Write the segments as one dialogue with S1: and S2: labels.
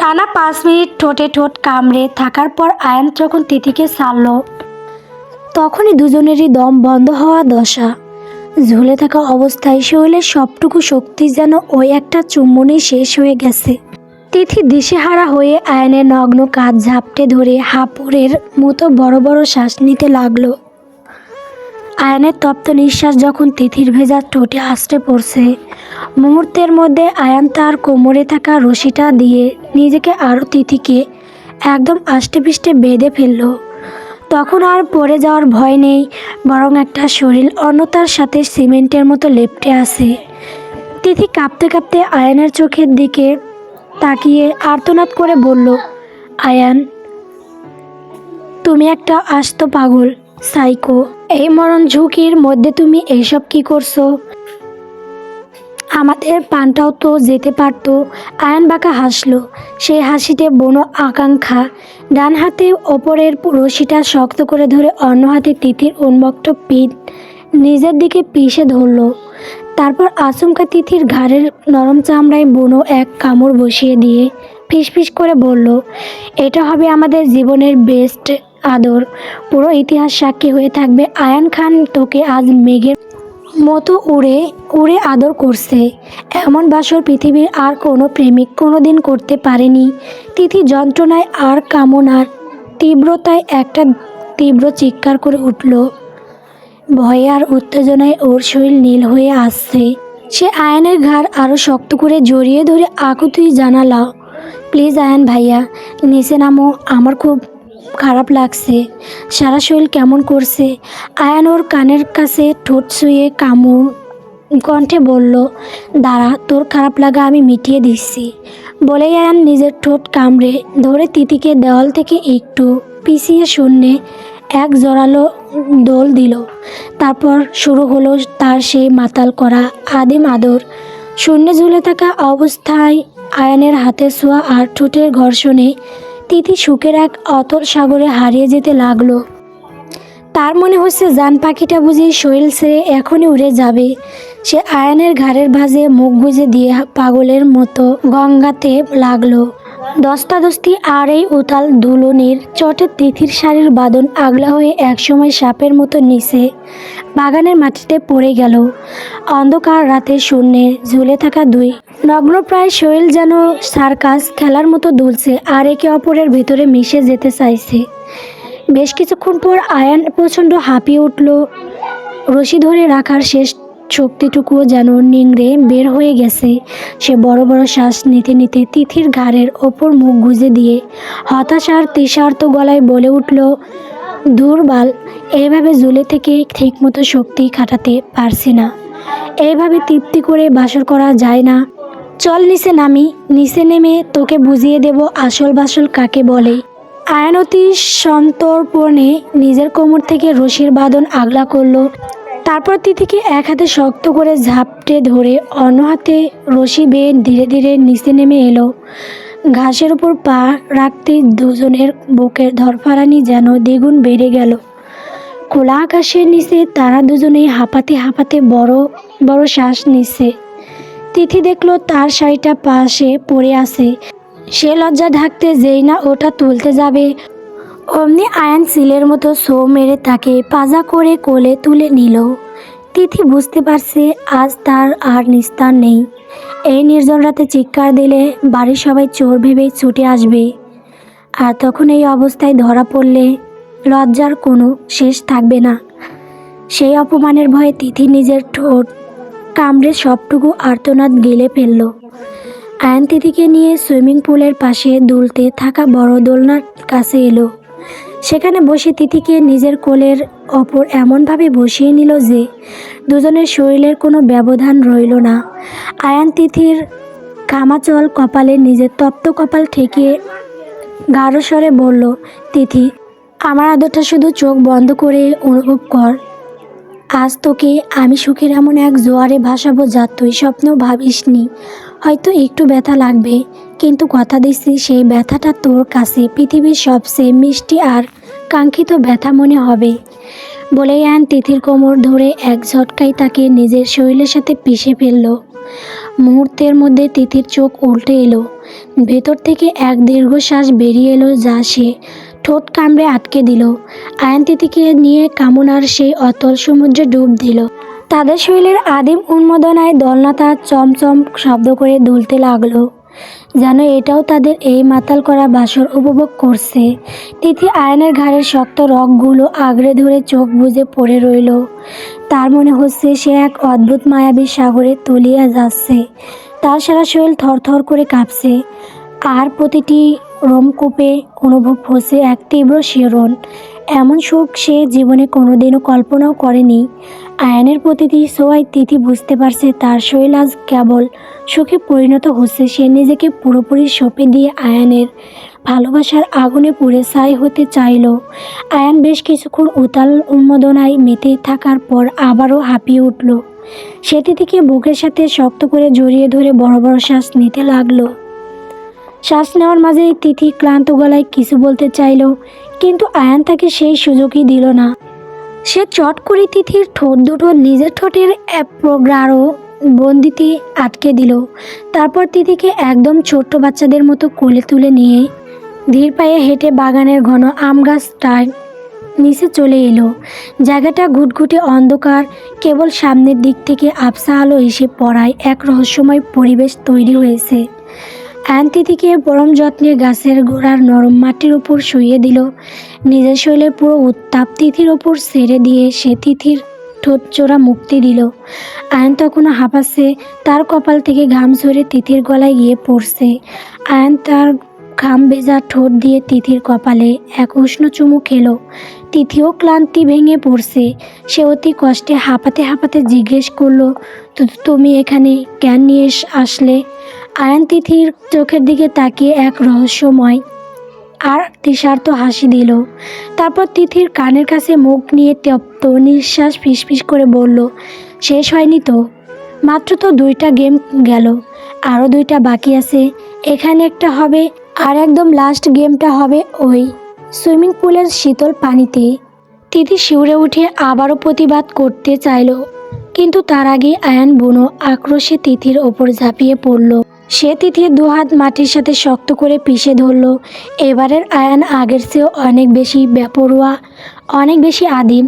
S1: টানা 5 মিনিট ঠোঁটে ঠোঁট কামড়ে থাকার পর আয়ান যখন তিথিকে ছাড়ল, তখনই দুজনেরই দম বন্ধ হওয়া দশা। ঝুলে থাকা অবস্থায় শরীরের সবটুকু শক্তি যেন ওই একটা চুম্বনেই শেষ হয়ে গেছে। তিথি দিশেহারা হয়ে আয়ানের নগ্ন কাঁধ ঝাপটে ধরে হাঁপুড়ের মতো বড় বড় শ্বাস নিতে লাগলো। আয়ানের তপ্ত নিঃশ্বাস যখন তিথির ভেজা ঠোঁটে আছড়ে পড়ছে, মুহূর্তের মধ্যে আয়ান তার কোমরে থাকা রশিটা দিয়ে নিজেকে আরও তিথিকে একদম আষ্টেপৃষ্টে বেঁধে ফেলল। তখন আর পড়ে যাওয়ার ভয় নেই, বরং একটা শরীর অন্যতার সাথে সিমেন্টের মতো লেপ্টে আছে। তিথি কাঁপতে কাঁপতে আয়ানের চোখের দিকে তাকিয়ে আর্তনাদ করে বলল, আয়ান, তুমি একটা আস্ত পাগল, সাইকো। এই মরণ ঝুঁকির মধ্যে তুমি এইসব কি করছো? আমাদের প্রাণটাও তো যেতে পারতো। আয়ান বাঁকা হাসলো, সেই হাসিতে বনো আকাঙ্ক্ষা। ডান হাতে ওপরের রশিটা শক্ত করে ধরে অন্য হাতে তিথির উন্মুক্ত পিঠ নিজের দিকে পিষে ধরল। তারপর আচমকা তিথির ঘাড়ের নরম চামড়ায় বনো এক কামড় বসিয়ে দিয়ে ফিসফিস করে বলল, এটা হবে আমাদের জীবনের বেস্ট আদর। পুরো ইতিহাস সাক্ষী হয়ে থাকবে আয়ান খান তোকে আজ মেঘের মতো উড়ে উড়ে আদর করছে। এমন বাসর পৃথিবীর আর কোনো প্রেমিক কোনোদিন করতে পারেনি। তিথি যন্ত্রণায় আর কামনার তীব্রতায় একটা তীব্র চিৎকার করে উঠল। ভয়ে আর উত্তেজনায় ওর শরীর নীল হয়ে আসছে। সে আয়ানের ঘাড় আরও শক্ত করে জড়িয়ে ধরে আকুতি জানালা, প্লিজ আয়ান ভাইয়া, নিচে নামো, আমার খুব খারাপ লাগছে, সারা শরীর কেমন করছে। আয়ান ওর কানের কাছে ঠোঁট ছুঁয়ে কামড় কণ্ঠে বলল, দাঁড়া, তোর খারাপ লাগা আমি মিটিয়ে দিচ্ছি। বলেই আয়ান নিজের ঠোঁট কামড়ে ধরে তিথিকে দেওয়াল থেকে একটু পিছিয়ে শূন্যে এক জোরালো দোল দিল। তারপর শুরু হলো তার সেই মাতাল করা আদিম আদর। শূন্যে ঝুলে থাকা অবস্থায় আয়ানের হাতের ছোঁয়া আর ঠোঁটের ঘর্ষণে তিথি সুখের এক অতল সাগরে হারিয়ে যেতে লাগলো। তার মনে হচ্ছে জান পাখিটা বুঝি শরীর ছেড়ে এখনই উড়ে যাবে। সে আয়ানের ঘাড়ের ভাঁজে মুখ গুজে দিয়ে পাগলের মতো গঙ্গাতে লাগলো। দস্তাদস্তি আর এই উতাল দুলনির চটে তিথির শাড়ির বাঁধন আগলা হয়ে একসময় সাপের মতো নিচে বাগানের মাটিতে পড়ে গেল। অন্ধকার রাতে শূন্যে ঝুলে থাকা দুই নগ্নপ্রায় শরীর যেন সার্কাস খেলার মতো দুলছে আর একে অপরের ভেতরে মিশে যেতে চাইছে। বেশ কিছুক্ষণ পর আয়ান প্রচণ্ড হাঁপিয়ে উঠল। রশি ধরে রাখার শেষ শক্তিটুকুও যেন নিংড়ে বের হয়ে গেছে। সে বড় বড় শ্বাস নিতে নিতে তিথির ঘাড়ের ওপর মুখ গুজে দিয়ে হতাশার তৃষার্ত গলায় বলে উঠল, দুর্বল, এইভাবে ঝুলে থেকে ঠিকমতো শক্তি খাটাতে পারছি না। এইভাবে তৃপ্তি করে বাসর করা যায় না। চল নিচে নামি, নিচে নেমে তোকে বুঝিয়ে দেব আসল বাসল কাকে বলে। আয়ান অতি সন্তর্পণে নিজের কোমর থেকে রশির বাঁধন আগলা করলো। তারপর তিথিকে এক হাতে শক্ত করে ঝাপটে ধরে অন্য হাতে রশি বেয়ে ধীরে ধীরে নিচে নেমে এলো। ঘাসের উপর পা রাখতে দুজনের বুকের ধরফারানি যেন দ্বিগুণ বেড়ে গেল। খোলা আকাশের নিচে তারা দুজনেই হাঁপাতে হাঁপাতে বড় বড় শ্বাস নিচ্ছে। তিথি দেখলো তার শাড়িটা পাশে পড়ে আছে। সে লজ্জা ঢাকতে যেই না ওটা তুলতে যাবে, অমনি আয়ান সিলের মতো সো মেরে তাকে পাজা করে কোলে তুলে নিল। তিথি বুঝতে পারছে আজ তার আর নিস্তার নেই। এই নির্জন রাতে চিৎকার দিলে বাড়ির সবাই চোর ভেবেই ছুটে আসবে, আর তখন এই অবস্থায় ধরা পড়লে লজ্জার কোনো শেষ থাকবে না। সেই অপমানের ভয়ে তিথি নিজের ঠোঁট কামড়ে সবটুকু আর্তনাদ গিলে ফেলল। আয়ান তিথিকে নিয়ে সুইমিং পুলের পাশে দুলতে থাকা বড় দোলনার কাছে এলো। সেখানে বসে তিথিকে নিজের কোলের ওপর এমনভাবে বসিয়ে নিল যে দুজনের শরীরের কোনো ব্যবধান রইল না। আয়ান তিথির ঘামাচল কপালে নিজের তপ্ত কপাল ঠেকিয়ে গাঢ় স্বরে বলল, তিথি, আমার আদরটা শুধু চোখ বন্ধ করে অনুভব কর। আজ তোকে আমি সুখের এমন এক জোয়ারে ভাসাবো যা তুই স্বপ্নেও ভাবিসনি। হয়তো একটু ব্যথা লাগবে, কিন্তু কথা দিচ্ছি সেই ব্যথাটা তোর কাছে পৃথিবীর সবচেয়ে মিষ্টি আর কাঙ্ক্ষিত ব্যথা মনে হবে। বলেই আয়ান তিথির কোমর ধরে এক ঝটকায় তাকে নিজের শরীরের সাথে পিষে ফেলল। মুহূর্তের মধ্যে তিথির চোখ উল্টে এলো। ভেতর থেকে এক দীর্ঘশ্বাস বেরিয়ে এলো, যা সে ঠোঁট কামড়ে আটকে দিল। আয়ান তিথিকে নিয়ে কামনার সেই অতল সমুদ্রে ডুব দিল। তাদের শরীরের আদিম উন্মাদনায় দোলনাটা চমচম শব্দ করে দুলতে লাগলো, যেন এটাও তাদের এই মাতাল করা বাসর উপভোগ করছে। তিথি আয়নের ঘাড়ের শক্ত রগগুলো আগড়ে ধরে চোখ বুজে পড়ে রইল। তার মনে হচ্ছে সে এক অদ্ভুত মায়াবী সাগরে তলিয়ে যাচ্ছে। তার সারা শরীর থরথর করে কাঁপছে, আর প্রতিটি রোমকূপে অনুভব হচ্ছে এক তীব্র শিহরণ। এমন সুখ সে জীবনে কোনোদিনও কল্পনাও করেনি। আয়ানের প্রতিটি ছোঁয়ায় তিথি বুঝতে পারছে তার শরীর আজ কেবল সুখে পরিণত হচ্ছে। সে নিজেকে পুরোপুরি সঁপে দিয়ে আয়ানের ভালোবাসার আগুনে পুড়ে ছাই হতে চাইল। আয়ান বেশ কিছুক্ষণ উতাল উন্মাদনায় মেতে থাকার পর আবারও হাঁপিয়ে উঠল। সে তিথিকে বুকের সাথে শক্ত করে জড়িয়ে ধরে বড় বড় শ্বাস নিতে লাগলো। শ্বাস নেওয়ার মাঝে তিথি ক্লান্ত গলায় কিছু বলতে চাইল, কিন্তু আয়ান তাকে সেই সুযোগই দিল না। সে চট করে তিথির ঠোঁট দুটো নিজের ঠোঁটের গাঢ় বন্দিতে আটকে দিল। তারপর তিথিকে একদম ছোট্ট বাচ্চাদের মতো কোলে তুলে নিয়ে ধীর পায়ে হেঁটে বাগানের ঘন আম গাছটার নিচে চলে এলো। জায়গাটা ঘুটঘুটে অন্ধকার, কেবল সামনের দিক থেকে আবছা আলো এসে পড়ায় এক রহস্যময় পরিবেশ তৈরি হয়েছে। আয়ান তিথিকে পরম যত্নে গাছের গোড়ার নরম মাটির উপর শুইয়ে দিল। নিজের শরীরে পুরো উত্তাপ তিথির ওপর ছেড়ে দিয়ে সে তিথির ঠোঁটচোরা মুক্তি দিল। আয়ান তখনও হাঁপাচ্ছে, তার কপাল থেকে ঘাম ঝরে তিথির গলায় গিয়ে পড়ছে। আয়ান তার ঘাম ভেজা ঠোঁট দিয়ে তিথির কপালে এক উষ্ণ চুমু খেলো। তিথিও ক্লান্তি ভেঙে পড়ছে। সে অতি কষ্টে হাঁপাতে হাঁপাতে জিজ্ঞেস করলো, তুমি এখানে কেন নিয়ে আসলে? আয়ান তিথির চোখের দিকে তাকিয়ে এক রহস্যময় আর তৃষার্ত হাসি দিল। তারপর তিথির কানের কাছে মুখ নিয়ে তপ্ত নিঃশ্বাস ফিসফিস করে বলল, শেষ হয়নি তো? মাত্র তো 2টা গেম গেল, আরও 2টা বাকি আছে। এখানে একটা হবে, আর একদম লাস্ট গেমটা হবে ওই সুইমিং পুলের শীতল পানিতে। তিথি শিউরে উঠে আবারও প্রতিবাদ করতে চাইল, কিন্তু তার আগে আয়ান বুনো আক্রোশে তিথির ওপর ঝাঁপিয়ে পড়ল। সে তিথির দুহাত মাটির সাথে শক্ত করে পিষে ধরল। এবারের আয়ান আগের চেয়েও অনেক বেশি বেপরোয়া, অনেক বেশি আদিম।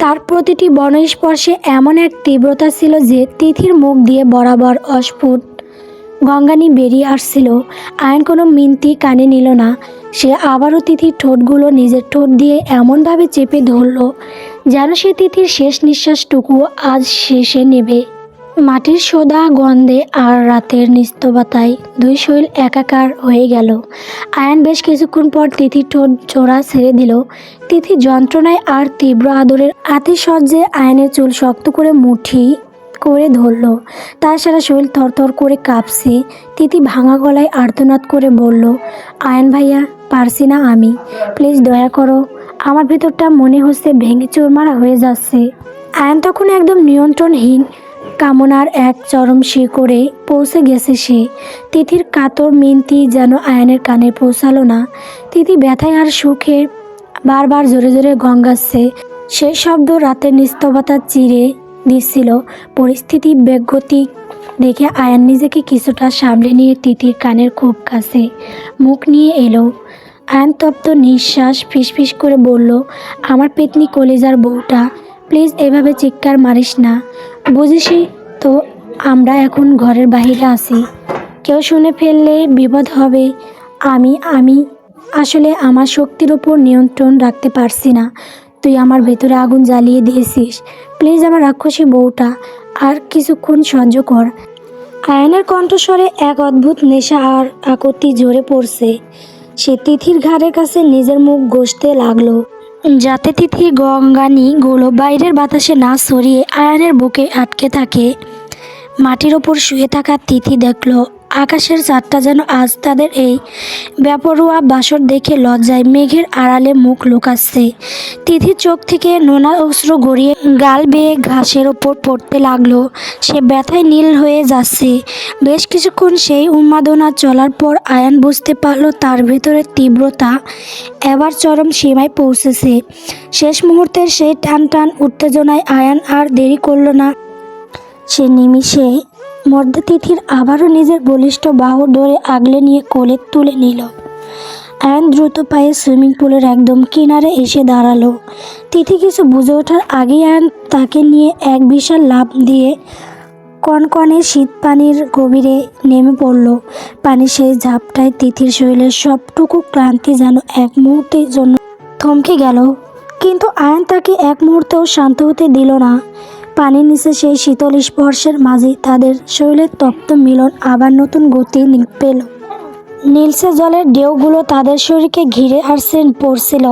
S1: তার প্রতিটি বনস্পর্শে এমন এক তীব্রতা ছিল যে তিথির মুখ দিয়ে বরাবর অস্ফুট গঙ্গানি বেরিয়ে আসছিল। আয়ান কোনো মিনতি কানে নিল না। সে আবারও তিথির ঠোঁটগুলো নিজের ঠোঁট দিয়ে এমনভাবে চেপে ধরল, যেন সে তিথির শেষ নিঃশ্বাসটুকু আজ শেষে নেবে। মাটির সোদা গন্ধে আর রাতের নিস্তবতায় দুই শরীর একাকার হয়ে গেল। আয়ান বেশ কিছুক্ষণ পর তিথির ঠোঁট জোড়া ছেড়ে দিল। তিথি যন্ত্রণায় আর তীব্র আদরের আতিশয্যে আয়ানের চুল শক্ত করে মুঠি করে ধরল। তার সারা শরীর থরথর করে কাঁপছে। তিথি ভাঙা গলায় আর্তনাদ করে বলল, আয়ান ভাইয়া, পারছি না আমি, প্লিজ দয়া করো। আমার ভেতরটা মনে হচ্ছে ভেঙে চুরমারা হয়ে যাচ্ছে। আয়ান তখন একদম নিয়ন্ত্রণহীন কামনার এক চরম শিখরে পৌঁছে গেছে সে। তিথির কাতর মিনতি যেন আয়ানের কানে পৌঁছালো না। তিথি ব্যথায় আর সুখে বারবার জোরে জোরে গঙ্গাচ্ছে। সেই শব্দ রাতের নিস্তবতা চিরে দিচ্ছিল। পরিস্থিতি বেগতি দেখে আয়ান নিজেকে কিছুটা সামলে নিয়ে তিথির কানের খুব কাছে মুখ নিয়ে এলো। আয়ান তপ্ত নিঃশ্বাস ফিসফিস করে বলল, আমার পেতনি কলিজার বউটা, প্লিজ এভাবে চিৎকার মারিস না। বুঝিসই তো আমরা এখন ঘরের বাইরে আছি, কেউ শুনে ফেললে বিপদ হবে। আমি আসলে আমার শক্তির ওপর নিয়ন্ত্রণ রাখতে পারছি না। তুই আমার ভেতরে আগুন জ্বালিয়ে দিয়েছিস। প্লিজ আমার রাক্ষসী বউটা আর কিছুক্ষণ সহ্য কর। আয়ানের কণ্ঠস্বরে এক অদ্ভুত নেশা আর আকতি ঝরে পড়ছে। সে তিথির ঘাড়ের কাছে নিজের মুখ ঘষতে লাগলো, যাতে তিথি গঙ্গানিগুলো বাইরের বাতাসে না ছড়িয়ে আয়ানের বুকে আটকে থাকে। মাটির ওপর শুয়ে থাকা তিথি দেখল আকাশের চাঁদটা যেন আজ তাদের এই বেপরোয়া বাসর দেখে লজ্জায় মেঘের আড়ালে মুখ লুকাচ্ছে। তিথির চোখ থেকে নোনা অশ্রু গড়িয়ে গাল বেয়ে ঘাসের ওপর পড়তে লাগলো। সে ব্যথায় নীল হয়ে যাচ্ছে। বেশ কিছুক্ষণ সেই উন্মাদনা চলার পর আয়ান বুঝতে পারল তার ভেতরের তীব্রতা এবার চরম সীমায় পৌঁছেছে। শেষ মুহূর্তের সেই টান টান উত্তেজনায় আয়ান আর দেরি করল না। সে নিমিষে মধ্যে তিথির আবারও নিজের বলিষ্ঠ বাহু ধরে আগলে নিয়ে কোলে তুলে নিল। আয়ান দ্রুত পায়ে সুইমিং পুলের একদম কিনারে এসে দাঁড়ালো। তিথি কিছু বুঝে ওঠার আগেই আয়ান তাকে নিয়ে এক বিশাল লাফ দিয়ে কনকনে শীত পানির গভীরে নেমে পড়ল। পানি সেই ঝাপটায় তিথির শরীরের সবটুকু ক্লান্তি যেন এক মুহূর্তের জন্য থমকে গেল। কিন্তু আয়ান তাকে এক মুহূর্তেও শান্ত হতে দিল না। পানির নিচে সেই শীতল স্পর্শের মাঝে তাদের শরীরের তপ্ত মিলন আবার নতুন গতি পেল। নীলসে জলের ঢেউগুলো তাদের শরীরকে ঘিরে আসছে পড়ছিল।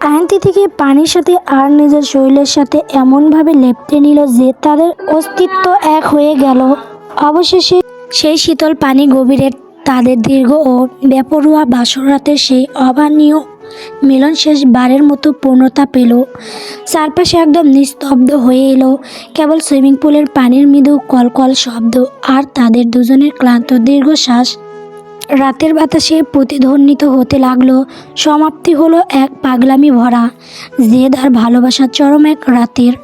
S1: আয়ান তিথিকে পানির সাথে আর নিজের শরীরের সাথে এমনভাবে লেপ্টে নিল যে তাদের অস্তিত্ব এক হয়ে গেল। অবশেষে সেই শীতল পানি গভীরে তাদের দীর্ঘ ও বেপরোয়া বাসরাতের সেই অভাবনীয় মিলন শেষবারের মতো পূর্ণতা পেল। চারপাশে একদম নিস্তব্ধ হয়ে এলো, কেবল সুইমিং পুলের পানির মৃদু কলকল শব্দ আর তাদের দুজনের ক্লান্ত দীর্ঘশ্বাস রাতের বাতাসে প্রতিধ্বনিত হতে লাগলো। সমাপ্তি হলো এক পাগলামি ভরা জেদ আর ভালোবাসার চরম এক রাতের।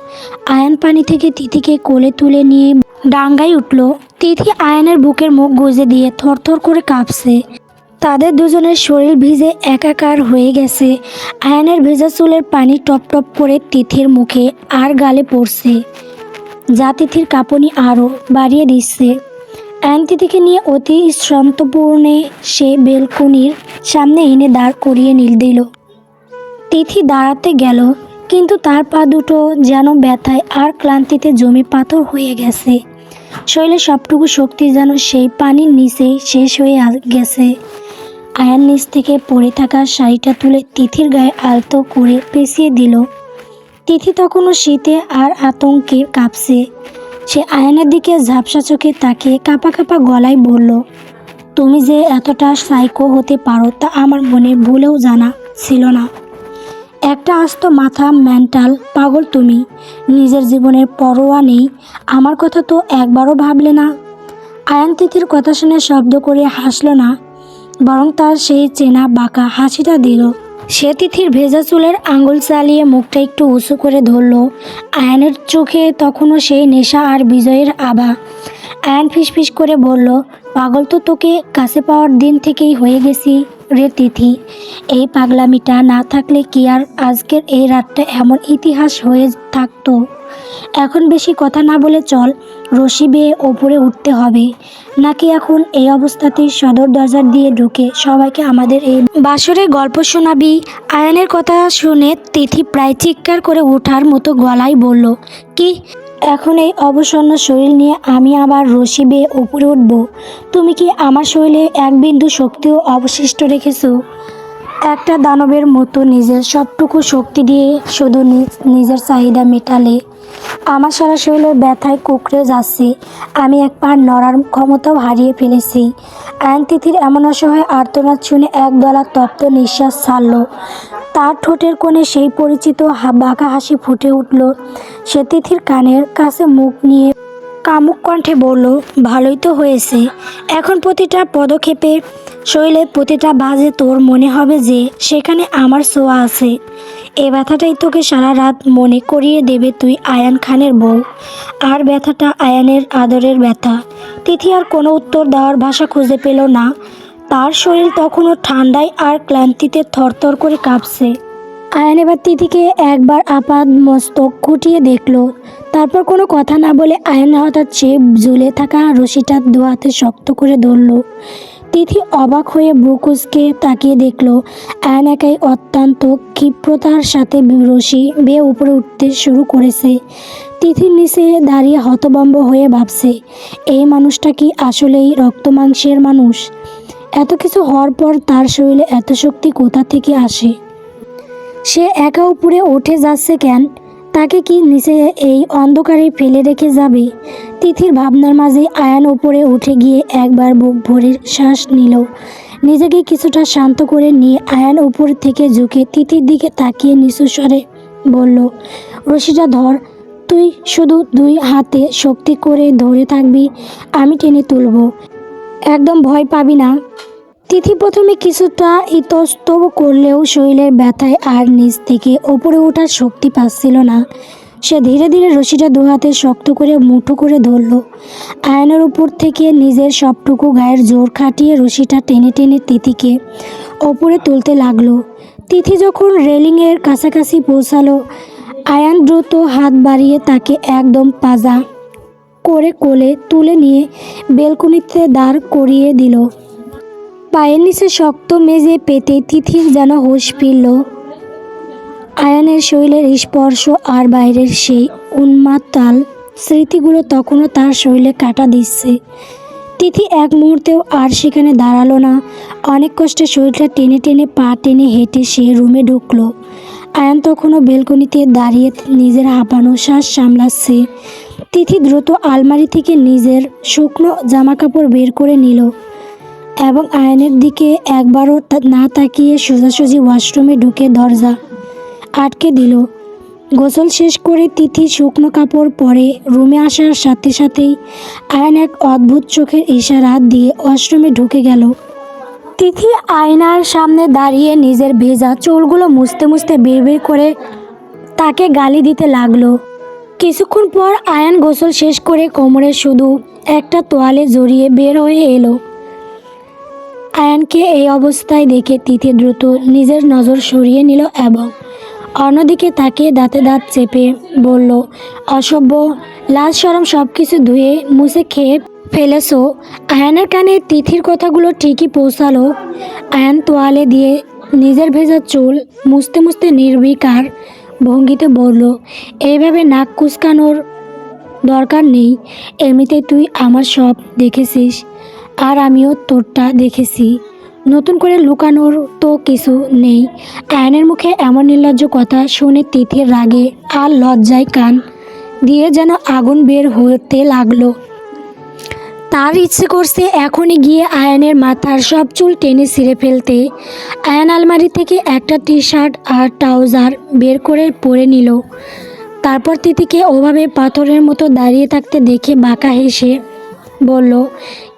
S1: আয়ান পানি থেকে তিথিকে কোলে তুলে নিয়ে ডাঙ্গায় উঠল। তিথি আয়ানের বুকের মুখ গুজে দিয়ে থরথর করে কাঁপছে। তাদের দুজনের শরীর ভিজে একাকার হয়ে গেছে। আয়ানের ভেজা চুলের পানি টপ টপ করে তিথির মুখে আর গালে পড়ছে, যা তিথির কাঁপুনি আরও বাড়িয়ে দিচ্ছে। আয়ান তিথিকে নিয়ে অতি শান্তপূর্ণে সে বেলকনির সামনে এনে দাঁড় করিয়ে দিল। তিথি দাঁড়াতে গেল, কিন্তু তার পা দুটো যেন ব্যথায় আর ক্লান্তিতে জমে পাথর হয়ে গেছে। শরীরের সবটুকু শক্তি যেন সেই পানির নিচেই শেষ হয়ে গেছে। আয়ান নিচ থেকে পড়ে থাকা শাড়িটা তুলে তিথির গায়ে আলতো করে পেঁচিয়ে দিল। তিথি তখনও শীতে আর আতঙ্কে কাঁপছে। সে আয়ানের দিকে ঝাপসা চোখে তাকিয়ে কাঁপা কাঁপা গলায় বলল, তুমি যে এতটা সাইকো হতে পারো তা আমার মনে ভুলেও জানা ছিল না। একটা আস্ত মাথা মেন্টাল পাগল তুমি। নিজের জীবনের পরোয়া নেই, আমার কথা তো একবারও ভাবলে না। আয়ান তিথির কথা শুনে শব্দ করে হাসল না, বরং তার সেই চেনা বাঁকা হাসিটা দিল। সে তিথির ভেজা চুলের আঙুল চালিয়ে মুখটা একটু উঁচু করে ধরল। আয়ানের চোখে তখনও সেই নেশা আর বিজয়ের আভা। আয়ান ফিসফিস করে বলল, পাগল তো তোকে কাছে পাওয়ার দিন থেকেই হয়ে গেছি রে তিথি। এই পাগলামিটা না থাকলে কি আর আজকের এই রাতটা এমন ইতিহাস হয়ে থাকতো। এখন বেশি কথা না বলে চল, রশি বেয়ে ওপরে উঠতে হবে, নাকি এখন এই অবস্থাতেই সদর দরজা দিয়ে ঢুকে সবাইকে আমাদের এই বাসরের গল্প শোনাবি? আয়ানের কথা শুনে তিথি প্রায় চিৎকার করে ওঠার মতো গলায় বলল, কি এখন এই অবসন্ন শরীর নিয়ে আমি আবার রশি বেয়ে ওপরে উঠব? তুমি কি আমার শরীরে এক বিন্দু শক্তিও অবশিষ্ট রেখেছো? একটা দানবের মতো নিজের সবটুকু শক্তি দিয়ে শুধু নিজের চাহিদা মেটালে আমার সারা শরীরের ব্যথায় কুঁকড়ে যাচ্ছে। আমি এক পা নড়ার ক্ষমতাও হারিয়ে ফেলেছি। আয়ান তিথির এমন অসহায় আর্তনাদ শুনে একদলা তপ্ত নিঃশ্বাস ছাড়ল। তার ঠোঁটের কোণে সেই পরিচিত বাঁকা হাসি ফুটে উঠল। সে তিথির কানের কাছে মুখ নিয়ে কামুক কণ্ঠে বলল, ভালোই তো হয়েছে। এখন প্রতিটা পদক্ষেপে শরীরের প্রতিটা বাজে তোর মনে হবে যে সেখানে আমার ছোঁয়া আছে। এ ব্যথাটাই তোকে সারা রাত মনে করিয়ে দেবে তুই আয়ান খানের বউ। আর ব্যথাটা আয়ানের আদরের ব্যথা। তিথি আর কোনো উত্তর দেওয়ার ভাষা খুঁজে পেল না। তার শরীর তখনও ঠান্ডায় আর ক্লান্তিতে থরথর করে কাঁপছে। আয়ান এবার তিথিকে একবার আপাদ মস্তক খুঁটিয়ে দেখল। তারপর কোনো কথা না বলে আয়ান হঠাৎ সে ঝুলে থাকা রশিটা দু হাতে শক্ত করে ধরল। তিথি অবাক হয়ে বুকুসকে তাকিয়ে দেখল আয়ান একাই অত্যন্ত ক্ষিপ্রতার সাথে রশি বেয়ে উপরে উঠতে শুরু করেছে। তিথির নিচে দাঁড়িয়ে হতভম্ব হয়ে ভাবছে, এই মানুষটা কি আসলেই রক্ত মাংসের মানুষ? এত কিছু হওয়ার পর তার শরীরে এত শক্তি কোথা থেকে আসে? সে একা উপরে উঠে যাচ্ছে কেন? তাকে কি নিচে এই অন্ধকারে ফেলে রেখে যাবে? তিথির ভাবনার মাঝে আয়ান উপরে উঠে গিয়ে একবার বুক ভরে শ্বাস নিল। নিজেকে কিছুটা শান্ত করে নিয়ে আয়ান উপর থেকে ঝুঁকে তিথির দিকে তাকিয়ে নিচু স্বরে বলল, রশিটা ধর। তুই শুধু দুই হাতে শক্তি করে ধরে থাকবি, আমি টেনে তুলব। একদম ভয় পাবি না। তিথি প্রথমে কিছুটা ইতস্তত করলেও শরীরের ব্যথায় আর নিচ থেকে ওপরে ওঠার শক্তি পাচ্ছিল না। সে ধীরে ধীরে রশিটা দু হাতে শক্ত করে মুঠো করে ধরল। আয়নের উপর থেকে নিজের সবটুকু গায়ের জোর খাটিয়ে রশিটা টেনে টেনে তিথিকে ওপরে তুলতে লাগলো। তিথি যখন রেলিংয়ের কাছাকাছি পৌঁছালো, আয়ান দ্রুত হাত বাড়িয়ে তাকে একদম পাজা করে কোলে তুলে নিয়ে বেলকনিতে দাঁড় করিয়ে দিল। পায়ের নিচে শক্ত মেজে পেতে তিথির যেন হুঁশ ফিরল। আয়ানের শরীরের স্পর্শ আর বাইরের সেই উন্মাত্তাল স্মৃতিগুলো তখনও তার শরীরে কাটা দিচ্ছে। তিথি এক মুহূর্তেও আর সেখানে দাঁড়ালো না। অনেক কষ্টে শরীরটা টেনে টেনে পা টেনে হেঁটে সে রুমে ঢুকলো। আয়ান তখনও বেলকনিতে দাঁড়িয়ে নিজের হাঁপানো শ্বাস সামলাচ্ছে। তিথি দ্রুত আলমারি থেকে নিজের শুকনো জামাকাপড় বের করে নিল এবং আয়ানের দিকে একবারও না তাকিয়ে সোজাসুজি ওয়াশরুমে ঢুকে দরজা আটকে দিল। গোসল শেষ করে তিথি শুকনো কাপড় পরে রুমে আসার সাথে সাথেই আয়ান এক অদ্ভুত চোখের ইশারা দিয়ে ওয়াশরুমে ঢুকে গেল। তিথি আয়নার সামনে দাঁড়িয়ে নিজের ভেজা চুলগুলো মুছতে মুছতে বিড়বিড় করে তাকে গালি দিতে লাগলো। কিছুক্ষণ পর আয়ান গোসল শেষ করে কোমরে শুধু একটা তোয়ালে জড়িয়ে বের হয়ে এলো। আয়ানকে এই অবস্থায় দেখে তিথি দ্রুত নিজের নজর সরিয়ে নিল এবং অন্যদিকে তাকে দাঁতে দাঁত চেপে বলল, অসভ্য, লাজ শরম সব কিছু ধুয়ে মুছে খেয়ে ফেলেছো। আয়ানের কানে তিথির কথাগুলো ঠিকই পৌঁছালো। আয়ান তোয়ালে দিয়ে নিজের ভেজা চুল মুছতে মুছতে নির্বিকার ভঙ্গিতে বলল, এইভাবে নাক কুচকানোর দরকার নেই। এমনিতেই তুই আমার সব দেখেছিস আর আমিও তোরটা দেখেছি। নতুন করে লুকানোর তো কিছু নেই। আয়নের মুখে এমন নির্লজ্জ কথা শুনে তিথির রাগে আর লজ্জায় কান দিয়ে যেন আগুন বের হতে লাগলো। তার ইচ্ছে করছে এখনই গিয়ে আয়ানের মাথার সব চুল টেনে ছিঁড়ে ফেলতে। আয়ান আলমারি থেকে একটা টি শার্ট আর ট্রাউজার বের করে পরে নিল। তারপর তিথিকে ওভাবে পাথরের মতো দাঁড়িয়ে থাকতে দেখে বাঁকা হেসে বলল,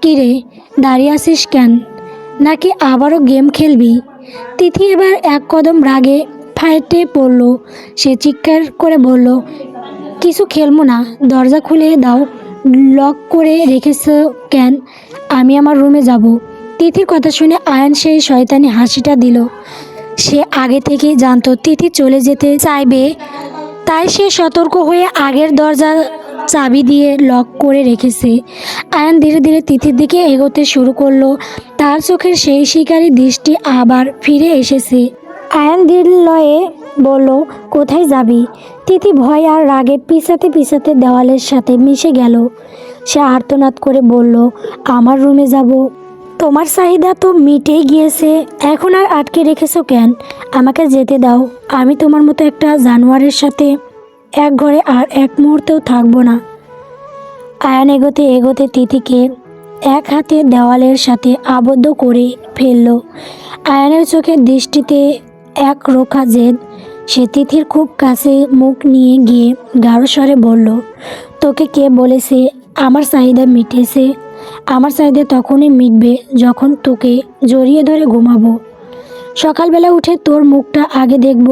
S1: কিরে, দাঁড়িয়ে আছিস কেন? নাকি আবারও গেম খেলবি? তিথি এবার এক কদম রাগে ফাইটে পড়ল। সে চিৎকার করে বলল, কিছু খেলবো না, দরজা খুলে দাও। লক করে রেখেছ কেন? আমি আমার রুমে যাব। তিথির কথা শুনে আয়ান সেই শয়তানি হাসিটা দিল। সে আগে থেকেই জানতো তিথি চলে যেতে চাইবে, তাই সে সতর্ক হয়ে আগের দরজা চাবি দিয়ে লক করে রেখেছে। আয়ান ধীরে ধীরে তিথির দিকে এগোতে শুরু করলো। তার চোখের সেই শিকারী দৃষ্টি আবার ফিরে এসেছে। আয়ান ধীর লয়ে বলল, কোথায় যাবি? তিথি ভয় আর রাগে পিছাতে পিছাতে দেওয়ালের সাথে মিশে গেল। সে আর্তনাদ করে বলল, আমার রুমে যাব। তোমার চাহিদা তো মিটেই গিয়েছে, এখন আর আটকে রেখেছো কেন? আমাকে যেতে দাও। আমি তোমার মতো একটা জানোয়ারের সাথে এক ঘরে আর এক মুহূর্তেও থাকবো না। আয়ান এগোতে এগোতে তিথিকে এক হাতে দেওয়ালের সাথে আবদ্ধ করে ফেলল। আয়ানের চোখের দৃষ্টিতে এক রোখা জেদ। সে তিথির খুব কাছে মুখ নিয়ে গিয়ে গাঢ় স্বরে বলল, তোকে কে বলেছে আমার চাহিদা মিটেছে? আমার চাহিদা তখনই মিটবে যখন তোকে জড়িয়ে ধরে ঘুমাবো। সকালবেলা উঠে তোর মুখটা আগে দেখব।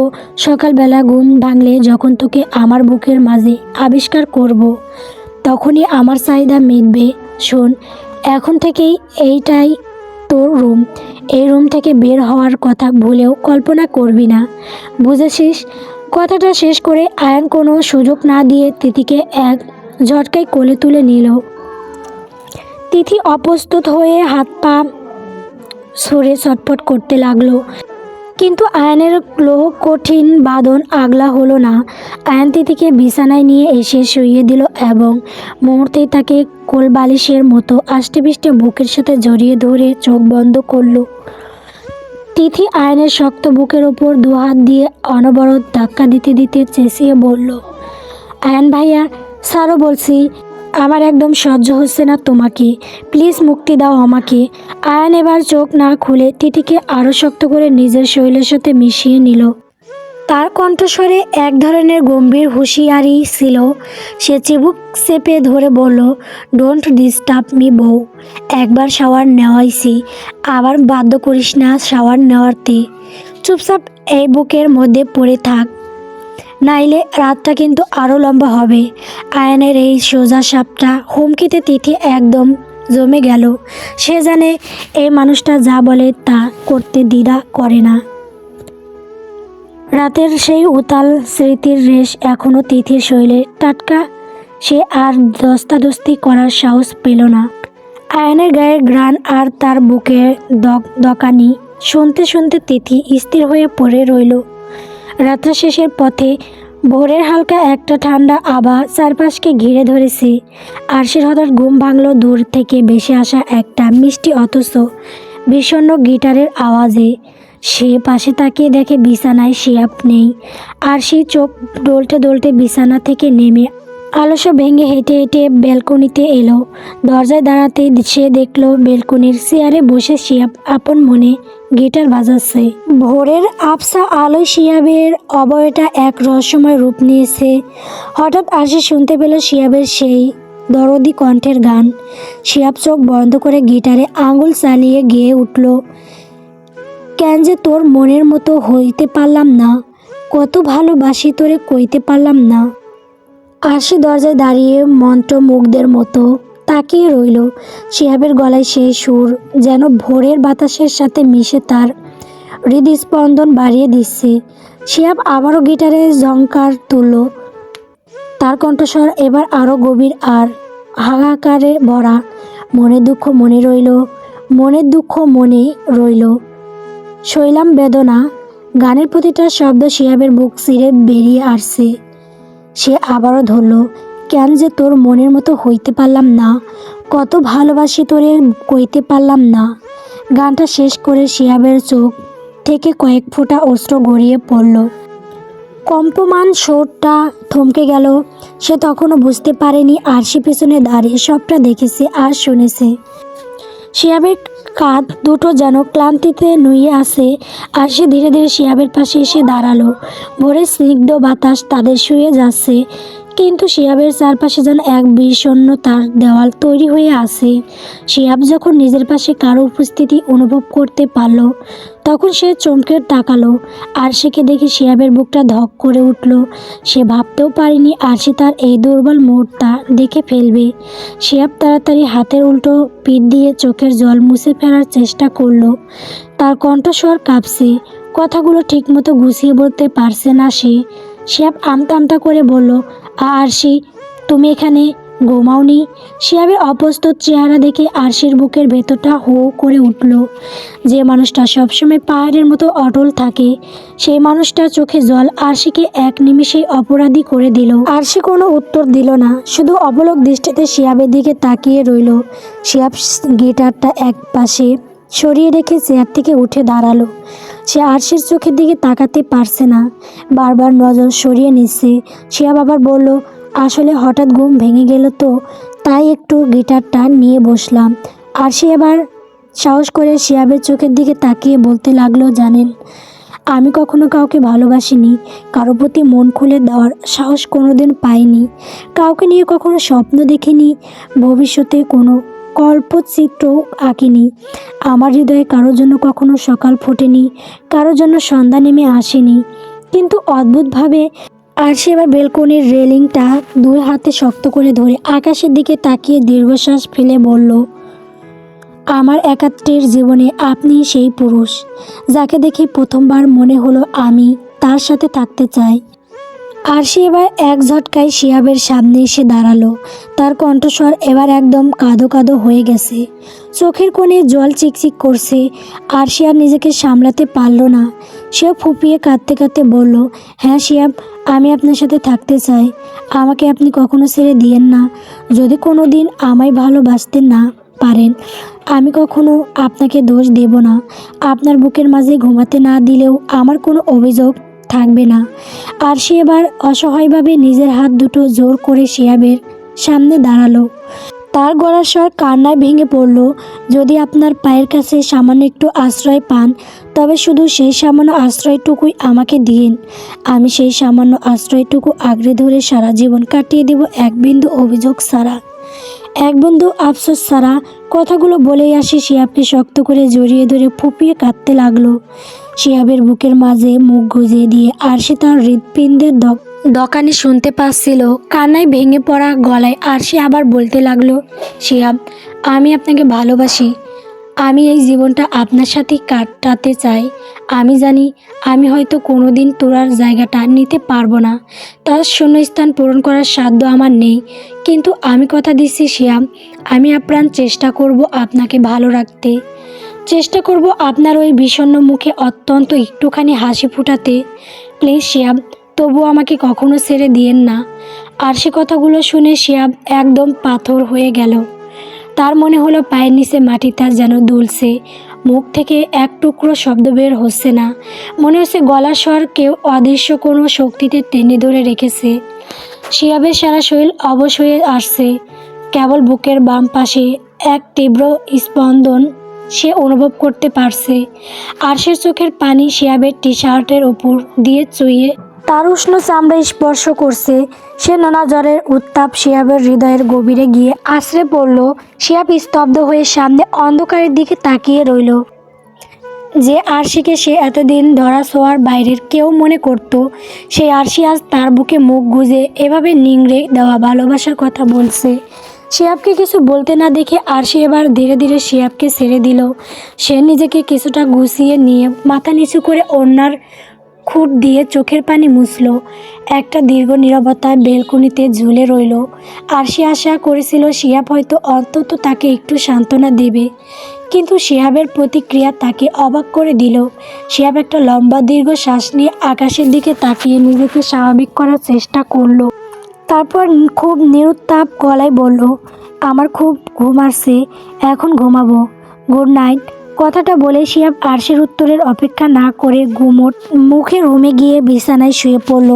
S1: সকালবেলা ঘুম ভাঙলে যখন তোকে আমার বুকের মাঝে আবিষ্কার করব, তখনই আমার চাহিদা মিটবে। শোন, এখন থেকেই এইটাই তোর রুম। এই রুম থেকে বের হওয়ার কথা ভুলেও কল্পনা করবি না, বুঝেছিস? কথাটা শেষ করে আয়ান কোনো সুযোগ না দিয়ে তিথিকে এক ঝটকায় কোলে তুলে নিল। তিথি অপ্রস্তুত হয়ে হাত পা সরে ছটফট করতে লাগলো, কিন্তু আয়ানের লোহ কঠিন বাঁধন আগলা হলো না। আয়ান তিথিকে বিছানায় নিয়ে এসে শুইয়ে দিল এবং মুহূর্তেই তাকে কোলবালিশের মতো আষ্টেপৃষ্টে বুকের সাথে জড়িয়ে ধরে চোখ বন্ধ করলো। তিথি আয়ানের শক্ত বুকের ওপর দু হাত দিয়ে অনবরত ধাক্কা দিতে দিতে চেঁচিয়ে বলল, আয়ান ভাইয়া, ছাড়ো বলছি। আমার একদম সহ্য হচ্ছে না তোমাকে, প্লিজ মুক্তি দাও আমাকে। আয়ান এবার চোখ না খুলে তিথিকে আরও শক্ত করে নিজের শরীরের সাথে মিশিয়ে নিল। তার কণ্ঠস্বরে এক ধরনের গম্ভীর হুঁশিয়ারি ছিল। সে চিবুক চেপে ধরে বলল, ডোন্ট ডিস্টার্ব মি বউ। একবার শাওয়ার নেওয়াইছি, আবার বাধ্য করিস না শাওয়ার নেওয়াতে। চুপচাপ এই বুকের মধ্যে পড়ে থাক। নাইলে রাতটা কিন্তু আরও লম্বা হবে। আয়ানের এই সোজা সাপটা হুমকিতে তিথি একদম জমে গেল। সে জানে এই মানুষটা যা বলে তা করতে দ্বিধা করে না। রাতের সেই উতাল স্মৃতির রেশ এখনও তিথির শরীরে টাটকা। সে আর দস্তাদস্তি করার সাহস পেল না। আয়নের গায়ের ঘ্রাণ আর তার বুকের দকানি শুনতে শুনতে তিথি স্থির হয়ে পড়ে রইল। রাত্রা শেষের পথে ভোরের হালকা একটা ঠান্ডা আভা চারপাশকে ঘিরে ধরেছে। আরশির হঠাৎ ঘুম ভাঙল দূর থেকে ভেসে আসা একটা মিষ্টি অথচ বিষণ্ণ গিটারের আওয়াজে। সে পাশে তাকিয়ে দেখে বিছানায় শিয়াব নেই। আরশি চোখ ডলতে ডলতে বিছানা থেকে নেমে আলস্য ভেঙে হেঁটে হেঁটে ব্যালকনিতে এলো। দরজায় দাঁড়াতে সে দেখল ব্যালকনির চেয়ারে বসে শিয়াব আপন মনে গিটার বাজাচ্ছে। ভোরের আবছা আলোয় শিয়াবের অবয়টা এক রহস্যময় রূপ নিয়েছে। হঠাৎ আরশি শুনতে পেল শিয়াবের সেই দরদি কণ্ঠের গান। শিয়াব চোখ বন্ধ করে গিটারে আঙুল চালিয়ে গেয়ে উঠল, কেন যে তোর মনের মতো হইতে পারলাম না, কত ভালোবাসি তোরে কইতে পারলাম না। আরশি দরজায় দাঁড়িয়ে মন্ত্রমুগ্ধের মতো তাকিয়ে রইল। শিহাবের গলায় সেই সুর যেন ভোরের বাতাসের সাথে মিশে তার হৃদস্পন্দন বাড়িয়ে দিচ্ছে। শিহাব আবারও গিটারে ঝংকার তুলল। তার কণ্ঠস্বর এবার আরও গভীর আর হাহাকারে ভরা। মনের দুঃখ মনে রইল, মনের দুঃখ মনে রইল, শৈলাম বেদনা। গানের প্রতিটা শব্দ শিহাবের বুক চিরে বেরিয়ে আসছে। সে আবারও ধরল, কেন যে তোর মনের মতো হইতে পারলাম না, কত ভালোবাসি তোরে কইতে পারলাম না। গানটা শেষ করে শিহাবের চোখ থেকে কয়েক ফোঁটা অশ্রু গড়িয়ে পড়ল। কম্পমান সুরটা থমকে গেল। সে তখনও বুঝতে পারেনি আরশি পেছনে দাঁড়িয়ে সবটা দেখেছে আর শুনেছে। শিহাবের কাঁধ দুটো যেন ক্লান্তিতে নুয়ে আসে। আরশি ধীরে ধীরে শিহাবের পাশে এসে দাঁড়ালো। ভোরের স্নিগ্ধ বাতাস তাদের শুয়ে যাচ্ছে, কিন্তু শিহাবের চারপাশে যেন এক বিষণ্ণতার দেওয়াল তৈরি হয়ে আছে। শিহাব যখন নিজের পাশে কারো উপস্থিতি অনুভব করতে পারল, তখন সে চমকে তাকালো। আরশিকে দেখে শিহাবের বুকটা ধক করে উঠল। সে ভাবতেও পারেনি আরশি তার এই দুর্বল মুহূর্তটা দেখে ফেলবে। শিহাব তাড়াতাড়ি হাতের উল্টো পিঠ দিয়ে চোখের জল মুছে ফেলার চেষ্টা করলো। তার কণ্ঠস্বর কাঁপছে, কথাগুলো ঠিকমতো গুছিয়ে বলতে পারছে না সে। শিহাব আমতা আমতা করে বলল, আরশি, তুমি এখানে ঘুমাওনি? শিহাবের অপ্রস্তুত চেহারা দেখে আরশির বুকের ভেতরটা হো করে উঠল। যে মানুষটা সবসময় পাহাড়ের মতো অটল থাকে, সেই মানুষটার চোখে জল আরশিকে এক নিমেষেই অপরাধী করে দিল। আরশি কোনো উত্তর দিল না, শুধু অবলোক দৃষ্টিতে শিহাবের দিকে তাকিয়ে রইল। শিহাব গিটারটা এক পাশে সরিয়ে রেখে চেয়ার থেকে উঠে দাঁড়ালো। সে আরশির চোখের দিকে তাকাতে পারছে না, বারবার নজর সরিয়ে নিচ্ছে। শিহাব আবার বলল, আসলে হঠাৎ ঘুম ভেঙে গেল তো, তাই একটু গিটারটা নিয়ে বসলাম। আরশি এবার সাহস করে শিহাবের চোখের দিকে তাকিয়ে বলতে লাগলো, জানেন, আমি কখনো কাউকে ভালোবাসিনি, কারো প্রতি মন খুলে দেওয়ার সাহস কোনোদিন পাইনি, কাউকে নিয়ে কখনো স্বপ্ন দেখিনি, ভবিষ্যতে কোনো কল্পচিত্র আঁকিনি। আমার হৃদয়ে কারোর জন্য কখনো সকাল ফোটেনি, কারোর জন্য সন্ধ্যা নেমে আসেনি। কিন্তু অদ্ভুতভাবে আরশি এবার বেলকনির রেলিংটা দুই হাতে শক্ত করে ধরে আকাশের দিকে তাকিয়ে দীর্ঘশ্বাস ফেলে বলল, আমার একাত্মের জীবনে আপনি সেই পুরুষ যাকে দেখে প্রথমবার মনে হলো আমি তার সাথে থাকতে চাই। আরশি এবার এক ঝটকায় শিহাবের সামনে এসে দাঁড়ালো। তার কণ্ঠস্বর এবার একদম কাঁদো কাঁদো হয়ে গেছে, চোখের কোণে জল চিকচিক করছে। আরশি আর নিজেকে সামলাতে পারল না। সেও ফুপিয়ে কাঁদতে কাঁদতে বলল, হ্যাঁ শিহাব, আমি আপনার সাথে থাকতে চাই। আমাকে আপনি কখনো ছেড়ে দিয়েন না। যদি কোনো দিন আমায় ভালোবাসতে না পারেন, আমি কখনো আপনাকে দোষ দেব না। আপনার বুকের মাঝে ঘুমাতে না দিলেও আমার কোনো অভিযোগ থাকবে না। আরশি এবার অসহায়ভাবে নিজের হাত দুটো জোর করে শিহাবের সামনে দাঁড়ালো। তার গলার স্বর কান্নায় ভেঙে পড়ল। যদি আপনার পায়ের কাছে সামান্য একটু আশ্রয় পান, তবে শুধু সেই সামান্য আশ্রয়টুকুই আমাকে দিন। আমি সেই সামান্য আশ্রয়টুকু আঁকড়ে ধরে সারা জীবন কাটিয়ে দেব এক বিন্দু অভিযোগ ছাড়া। এক বন্ধু আফসোস ছাড়া কথাগুলো বলেই আসি শিহাবকে শক্ত করে জড়িয়ে ধরে ফুপিয়ে কাঁদতে লাগলো। শিহাবের বুকের মাঝে মুখ গুজে দিয়ে আরশি তার হৃৎপিণ্ডের দকানি শুনতে পাচ্ছিল। কান্নায় ভেঙে পড়া গলায় আরশি আবার বলতে লাগলো, শিহাব, আমি আপনাকে ভালোবাসি। আমি এই জীবনটা আপনার সাথেই কাটাতে চাই। আমি জানি আমি হয়তো কোনো দিন তোরার জায়গাটা নিতে পারবো না, তার শূন্যস্থান পূরণ করার সাধ্য আমার নেই, কিন্তু আমি কথা দিচ্ছি শিহাব, আমি আপ্রাণ চেষ্টা করব আপনাকে ভালো রাখতে। চেষ্টা করব আপনার ওই বিষণ্ণ মুখে অত্যন্ত একটুখানি হাসি ফুটাতে। প্লিজ শিহাব, তবু আমাকে কখনো ছেড়ে দিয়েন না। আর সে কথাগুলো শুনে শিহাব একদম পাথর হয়ে গেল। তার মনে হলো পায়ের নিচে মাটিটা যেন দুলছে, মুখ থেকে এক টুকরো শব্দ বের হচ্ছে না। মনে হচ্ছে গলার স্বর কেউ অদৃশ্য কোনো শক্তিতে টেনে ধরে রেখেছে। শিহাবের সারা শরীর অবশ হয়ে আসছে, কেবল বুকের বাম পাশে এক তীব্র স্পন্দন সে অনুভব করতে পারছে। আরশের চোখের পানি শিহাবের টি শার্টের ওপর দিয়ে চুইয়ে তার উষ্ণ চামড়া স্পর্শ করছে। সে নোনা জ্বরের উত্তাপ শিহাবের হৃদয়ের গভীরে গিয়ে আছড়ে পড়ল। শিহাব স্তব্ধ হয়ে সামনে অন্ধকারের দিকে তাকিয়ে রইল। যে আরশিকে সে এতদিন ধরা ছোঁয়ার বাইরের কেউ মনে করত, সেই আরশি আজ তার বুকে মুখ গুজে এভাবে নিংড়ে দেওয়া ভালোবাসার কথা বলছে। শিহাবকে কিছু বলতে না দেখে আরশি এবার ধীরে ধীরে শিহাবকে ছেড়ে দিল। সে নিজেকে কিছুটা গুছিয়ে নিয়ে মাথা নিচু করে ওড়নার খুঁট দিয়ে চোখের পানি মুছল। একটা দীর্ঘ নীরবতা বেলকনিতে ঝুলে রইল। আরশি আশা করেছিল শিহাব হয়তো অন্তত তাকে একটু সান্ত্বনা দেবে, কিন্তু শিহাবের প্রতিক্রিয়া তাকে অবাক করে দিল। শিহাব একটা লম্বা দীর্ঘ শ্বাস নিয়ে আকাশের দিকে তাকিয়ে নিজেকে স্বাভাবিক করার চেষ্টা করলো। তারপর খুব নিরুত্তাপ গলায় বলল, আমার খুব ঘুম আসছে, এখন ঘুমাবো, গুড নাইট। কথাটা বলে শিহাব আরশির উত্তরের অপেক্ষা না করে ঘুমোট মুখে রুমে গিয়ে বিছানায় শুয়ে পড়ল।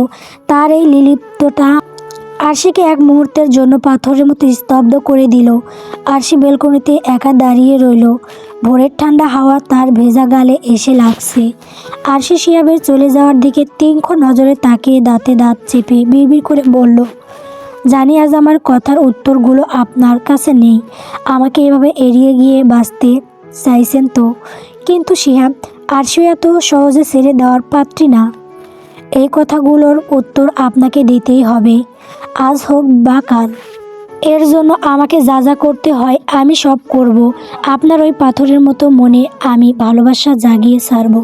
S1: তার এই নির্লিপ্ততা আরশিকে এক মুহূর্তের জন্য পাথরের মতো স্তব্ধ করে দিল। আরশি বেলকনিতে একা দাঁড়িয়ে রইল। ভোরের ঠান্ডা হাওয়া তার ভেজা গালে এসে লাগছে। আরশি শিহাবের চলে যাওয়ার দিকে তীক্ষ্ণ নজরে তাকিয়ে দাঁতে দাঁত চেপে বিড়বিড় করে বলল, জানি আজ আমার কথার উত্তরগুলো আপনার কাছে নেই, আমাকে এভাবে এড়িয়ে গিয়ে বাঁচতে চাইছেন তো, কিন্তু শিহাব, আরশি এত সহজে ছেড়ে দেওয়ার পাত্রী না। এই কথাগুলোর উত্তর আপনাকে দিতেই হবে, আজ হোক বা কাল। এর জন্য আমাকে যা যা করতে হয় আমি সব করব। আপনার ওই পাথরের মতো মনে আমি ভালোবাসা জাগিয়ে ছাড়ব।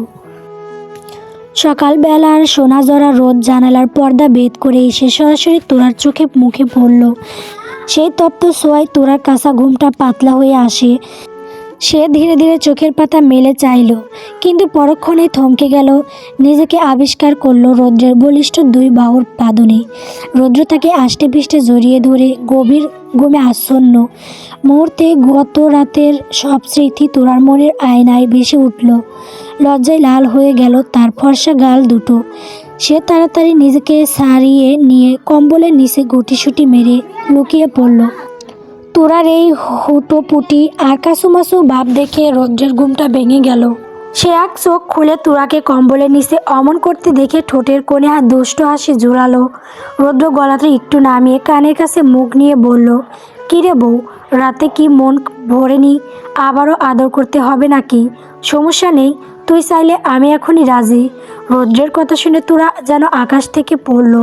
S1: সকালবেলার সোনা জরা রোদ জানালার পর্দা ভেদ করে এসে সরাসরি তোরার চোখে মুখে পড়ল। সেই তপ্ত ছোঁয়ায় তোরার কাঁচা ঘুমটা পাতলা হয়ে আসে। সে ধীরে ধীরে চোখের পাতা মেলে চাইল, কিন্তু পরক্ষণে থমকে গেল। নিজেকে আবিষ্কার করলো রৌদ্রের বলিষ্ঠ দুই বাহুর পাদনে। রৌদ্র তাকে আষ্টে পৃষ্ঠে জড়িয়ে ধরে গভীর ঘুমে আচ্ছন্ন। মুহূর্তে গত রাতের সব স্মৃতি তোরার মনের আয়নায় ভেসে উঠল। লজ্জায় লাল হয়ে গেল তার ফর্সা গাল দুটো। সে তাড়াতাড়ি নিজেকে ছাড়িয়ে নিয়ে কম্বলের নিচে গুটিসুটি মেরে লুকিয়ে পড়ল। তোরার এই হুটোপুটি আর কাছুমাছু ভাব দেখে রৌদ্রের ঘুমটা ভেঙে গেল। সে এক চোখ খুলে তোরাকে কম্বলের নিচে অমন করতে দেখে ঠোঁটের কোণে দুষ্ট হাসি জোরালো। রৌদ্র গলাটা একটু নামিয়ে কানের কাছে মুখ নিয়ে বলল, কিরে বউ, রাতে কি মন ভরেনি? আবারও আদর করতে হবে নাকি? সমস্যা নেই, তুই চাইলে আমি এখনই রাজি। রৌদ্রের কথা শুনে তোরা যেন আকাশ থেকে পড়ল।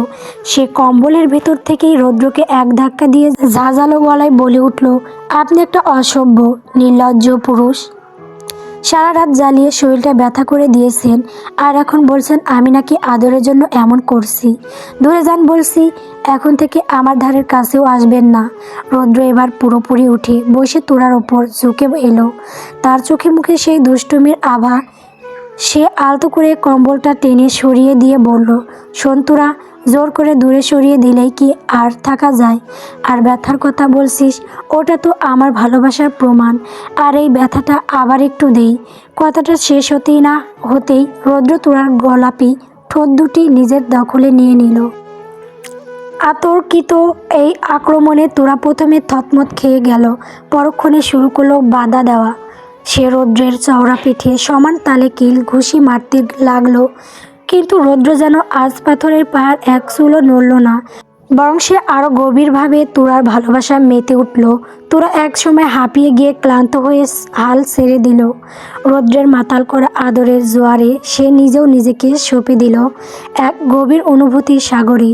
S1: সে কম্বলের ভেতর থেকেই রৌদ্রকে এক ধাক্কা দিয়ে ঝাঁঝালো গলায় বলে উঠল, আপনি একটা অসভ্য নির্লজ্জ পুরুষ। সারা রাত জ্বালিয়ে শরীরটা ব্যথা করে দিয়েছেন, আর এখন বলছেন আমি নাকি আদরের জন্য এমন করছি। দূরে যান বলছি, এখন থেকে আমার ধারের কাছেও আসবেন না। রৌদ্র এবার পুরোপুরি উঠে বসে তোরার ওপর ঝুঁকে এলো। তার চোখে মুখে সেই দুষ্টুমির আভা। সে আলতো করে কম্বলটা টেনে সরিয়ে দিয়ে বলল, শোন তোরা, জোর করে দূরে সরিয়ে দিলেই কি আর থাকা যায়? আর ব্যথার কথা বলছিস, ওটা তো আমার ভালোবাসার প্রমাণ। আর এই ব্যথাটা আবার একটু দেই। কথাটা শেষ হতেই না হতেই রৌদ্র তোরার গোলাপি ঠোঁট দুটি নিজের দখলে নিয়ে নিল। আতর্কিত এই আক্রমণে তোরা প্রথমে থতমত খেয়ে গেল, পরক্ষণে শুরু করলো বাধা দেওয়া। সে রৌদ্রের চওড়া পিঠে সমান তালে কিল ঘুষি মারতে লাগলো, কিন্তু রৌদ্র যেন আজ পাথরের পাহাড় এক চুলও নড়ল না। বরং সে আরও গভীরভাবে তুরার ভালোবাসা মেতে উঠল। তুরা একসময় হাঁপিয়ে গিয়ে ক্লান্ত হয়ে হাল ছেড়ে দিল। রৌদ্রের মাতাল করা আদরের জোয়ারে সে নিজেও নিজেকে সঁপে দিল এক গভীর অনুভূতির সাগরে।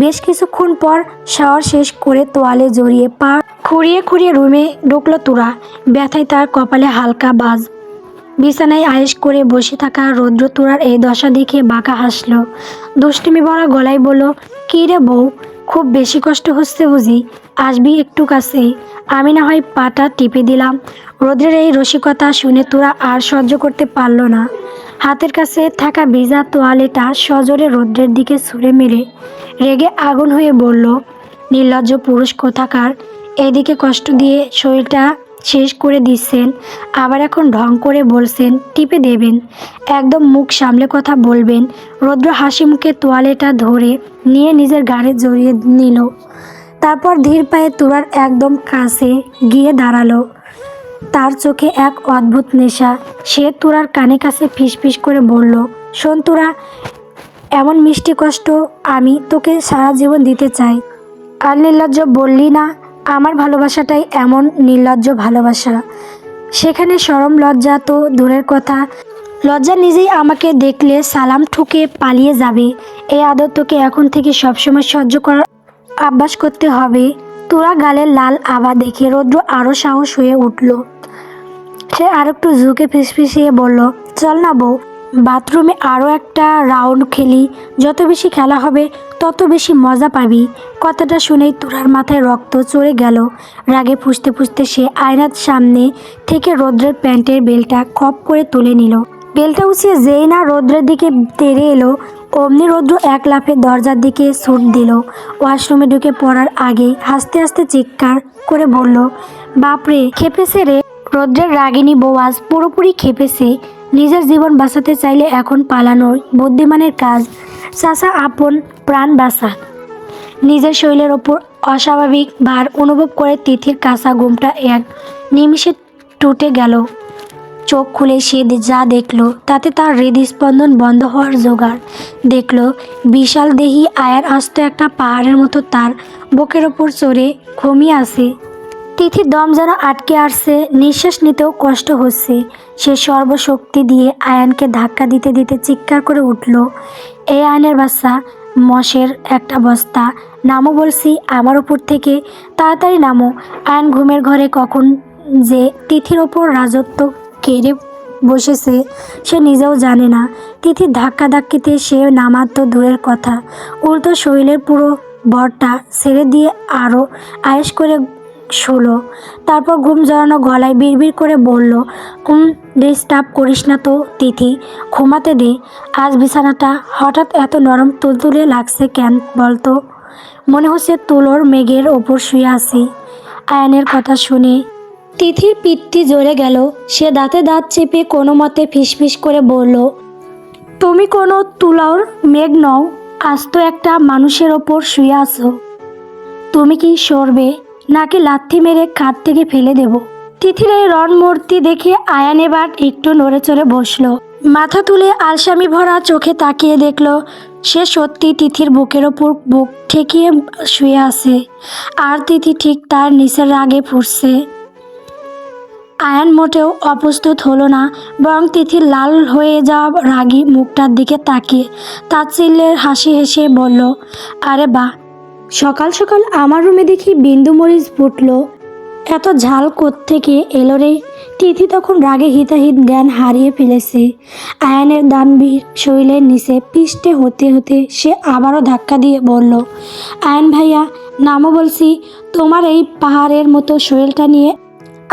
S1: বেশ কিছুক্ষণ পর শাওয়ার শেষ করে তোয়ালে জড়িয়ে পা খুঁড়িয়ে খুঁড়িয়ে রুমে ঢুকলো তুরা। ব্যথায় তার কপালে হালকা বাজ। বিছানায় আয়েশ করে বসে থাকা রৌদ্র তুরার এই দশা দেখে বাঁকা হাসল। দুষ্টুমি ভরা গলায় বলল, কী রে বউ, খুব বেশি কষ্ট হচ্ছে বুঝি? আসবি একটু কাছে, আমি না হয় পাটা টিপে দিলাম। রৌদ্রের এই রসিকতা শুনে তুরা আর সহ্য করতে পারল না। হাতের কাছে থাকা ভিজা তোয়ালেটা সজোরে রৌদ্রের দিকে ছুঁড়ে মেরে রেগে আগুন হয়ে বলল, নির্লজ্জ পুরুষ কোথাকার, এদিকে কষ্ট দিয়ে শরীরটা শেষ করে দিচ্ছেন, আবার এখন ঢং করে বলছেন টিপে দেবেন। একদম মুখ সামলে কথা বলবেন। রৌদ্র হাসি মুখে তোয়ালেটা ধরে নিয়ে নিজের গাড়ি জড়িয়ে নিল। তারপর ধীর পায়ে তুরার একদম কাছে গিয়ে দাঁড়ালো। তার চোখে এক অদ্ভুত নেশা। সে তুরার কানে কাছে ফিসফিস করে বলল, শোন তুরা, এমন মিষ্টি কষ্ট আমি তোকে সারা জীবন দিতে চাই। আর নির্লজ্জ বললি না, আমার ভালোবাসাটাই এমন নির্লজ্জ ভালোবাসা। সেখানে শরম লজ্জা তো দূরের কথা, লজ্জা নিজেই আমাকে দেখলে সালাম ঠুকে পালিয়ে যাবে। এই আদর তোকে এখন থেকে সবসময় সহ্য করার অভ্যাস করতে হবে। তোরা গালের লাল আভা দেখে রৌদ্র আরও সাহস হয়ে উঠল। সে আরেকটু ঝুঁকে ফিসফিসিয়ে বলল, চল না বউ, বাথরুমে আরও একটা রাউন্ড খেলি। যত বেশি খেলা হবে তত বেশি মজা পাবি। কথাটা শুনেই তুরার মাথায় রক্ত চড়ে গেল। রাগে ফুঁসতে ফুঁসতে সে আয়নার সামনে থেকে রৌদ্রের প্যান্টের বেলটা খপ করে তুলে নিল। বেলটা উঁচিয়ে যেই না রৌদ্রের দিকে তেড়ে এলো, অমনি রৌদ্র এক লাফে দরজার দিকে ছুট দিল। ওয়াশরুমে ঢুকে পড়ার আগে হাসতে হাসতে চিৎকার করে বলল, বাপরে, খেপেছে রে। রৌদ্রের রাগিনী বউ আজ পুরোপুরি খেপেছে। নিজের জীবন বাঁচাতে চাইলে এখন পালানোর বুদ্ধিমানের কাজ। চাচা আপন প্রাণ বাঁচা। নিজের শরীরের ওপর অস্বাভাবিক ভার অনুভব করে তিথির কাঁচা ঘুমটা এক নিমিষে টুটে গেল। চোখ খুলে সে যা দেখলো তাতে তার হৃদস্পন্দন বন্ধ হওয়ার জোগাড়। দেখলো বিশাল দেহি আয়ার আস্ত একটা পাহাড়ের মতো তার বুকের ওপর চড়ে ঘুমিয়ে আছে। তিথির দম যেন আটকে আসছে, নিঃশ্বাস নিতেও কষ্ট হচ্ছে। সে সর্বশক্তি দিয়ে আয়ানকে ধাক্কা দিতে দিতে চিৎকার করে উঠল, এই আয়নের বাচ্চা, মশের একটা বস্তা, নামো বলছি আমার উপর থেকে, তাড়াতাড়ি নামো। আয়ান ঘুমের ঘরে কখন যে তিথির ওপর রাজত্ব কেড়ে বসেছে সে নিজেও জানে না। তিথির ধাক্কা ধাক্কিতে সে নামার তো দূরের কথা, উল্টো শরীরের পুরো ভরটা ছেড়ে দিয়ে আরও আয়েশ করে শুলো। তারপর ঘুম জড়ানো গলায় বিড়বিড় করে বলল, ডিস্টার্ব করিস না তো তিথি, ঘুমাতে দে। আজ বিছানাটা হঠাৎ এত নরম তুলতুলে লাগছে কেন বলতো? মনে হচ্ছে তুলোর মেঘের ওপর শুয়ে আছি। আয়ানের কথা শুনে তিথির পিঠটি জ্বলে গেল। সে দাঁতে দাঁত চেপে কোনো মতে ফিসফিস করে বলল, তুমি কোনো তুলোর মেঘ নও, আজ তো একটা মানুষের ওপর শুয়ে আছো। তুমি কি সরবে নাকি লাথি মেরে খাট থেকে ফেলে দেব? তিথির এই রণমূর্তি দেখে আয়ান এবার একটু নড়ে চড়ে বসলো। মাথা তুলে আলসামি ভরা চোখে তাকিয়ে দেখলো সে সত্যি তিথির বুকের ওপর বুক ঠেকিয়ে শুয়ে আছে, আর তিথি ঠিক তার নিচের রাগে ফুটছে। আয়ান মোটেও অপ্রস্তুত হলো না, বরং তিথির লাল হয়ে যাওয়া রাগী মুখটার দিকে তাকিয়ে তাচ্ছিল্যের হাসি হেসে বলল, আরে বাহ, সকাল সকাল আমার রুমে দেখি বিন্দু মরিচ ফুটল, এত ঝাল কোত্থেকে এলো রে? তিথি তখন রাগে হিতাহিত জ্ঞান হারিয়ে ফেলেছে। আয়ানের দানবীর শরীরের নিচে পিষ্টে হতে হতে সে আবারও ধাক্কা দিয়ে বলল, আয়ান ভাইয়া নামও বলছি, তোমার এই পাহাড়ের মতো শরীরটা নিয়ে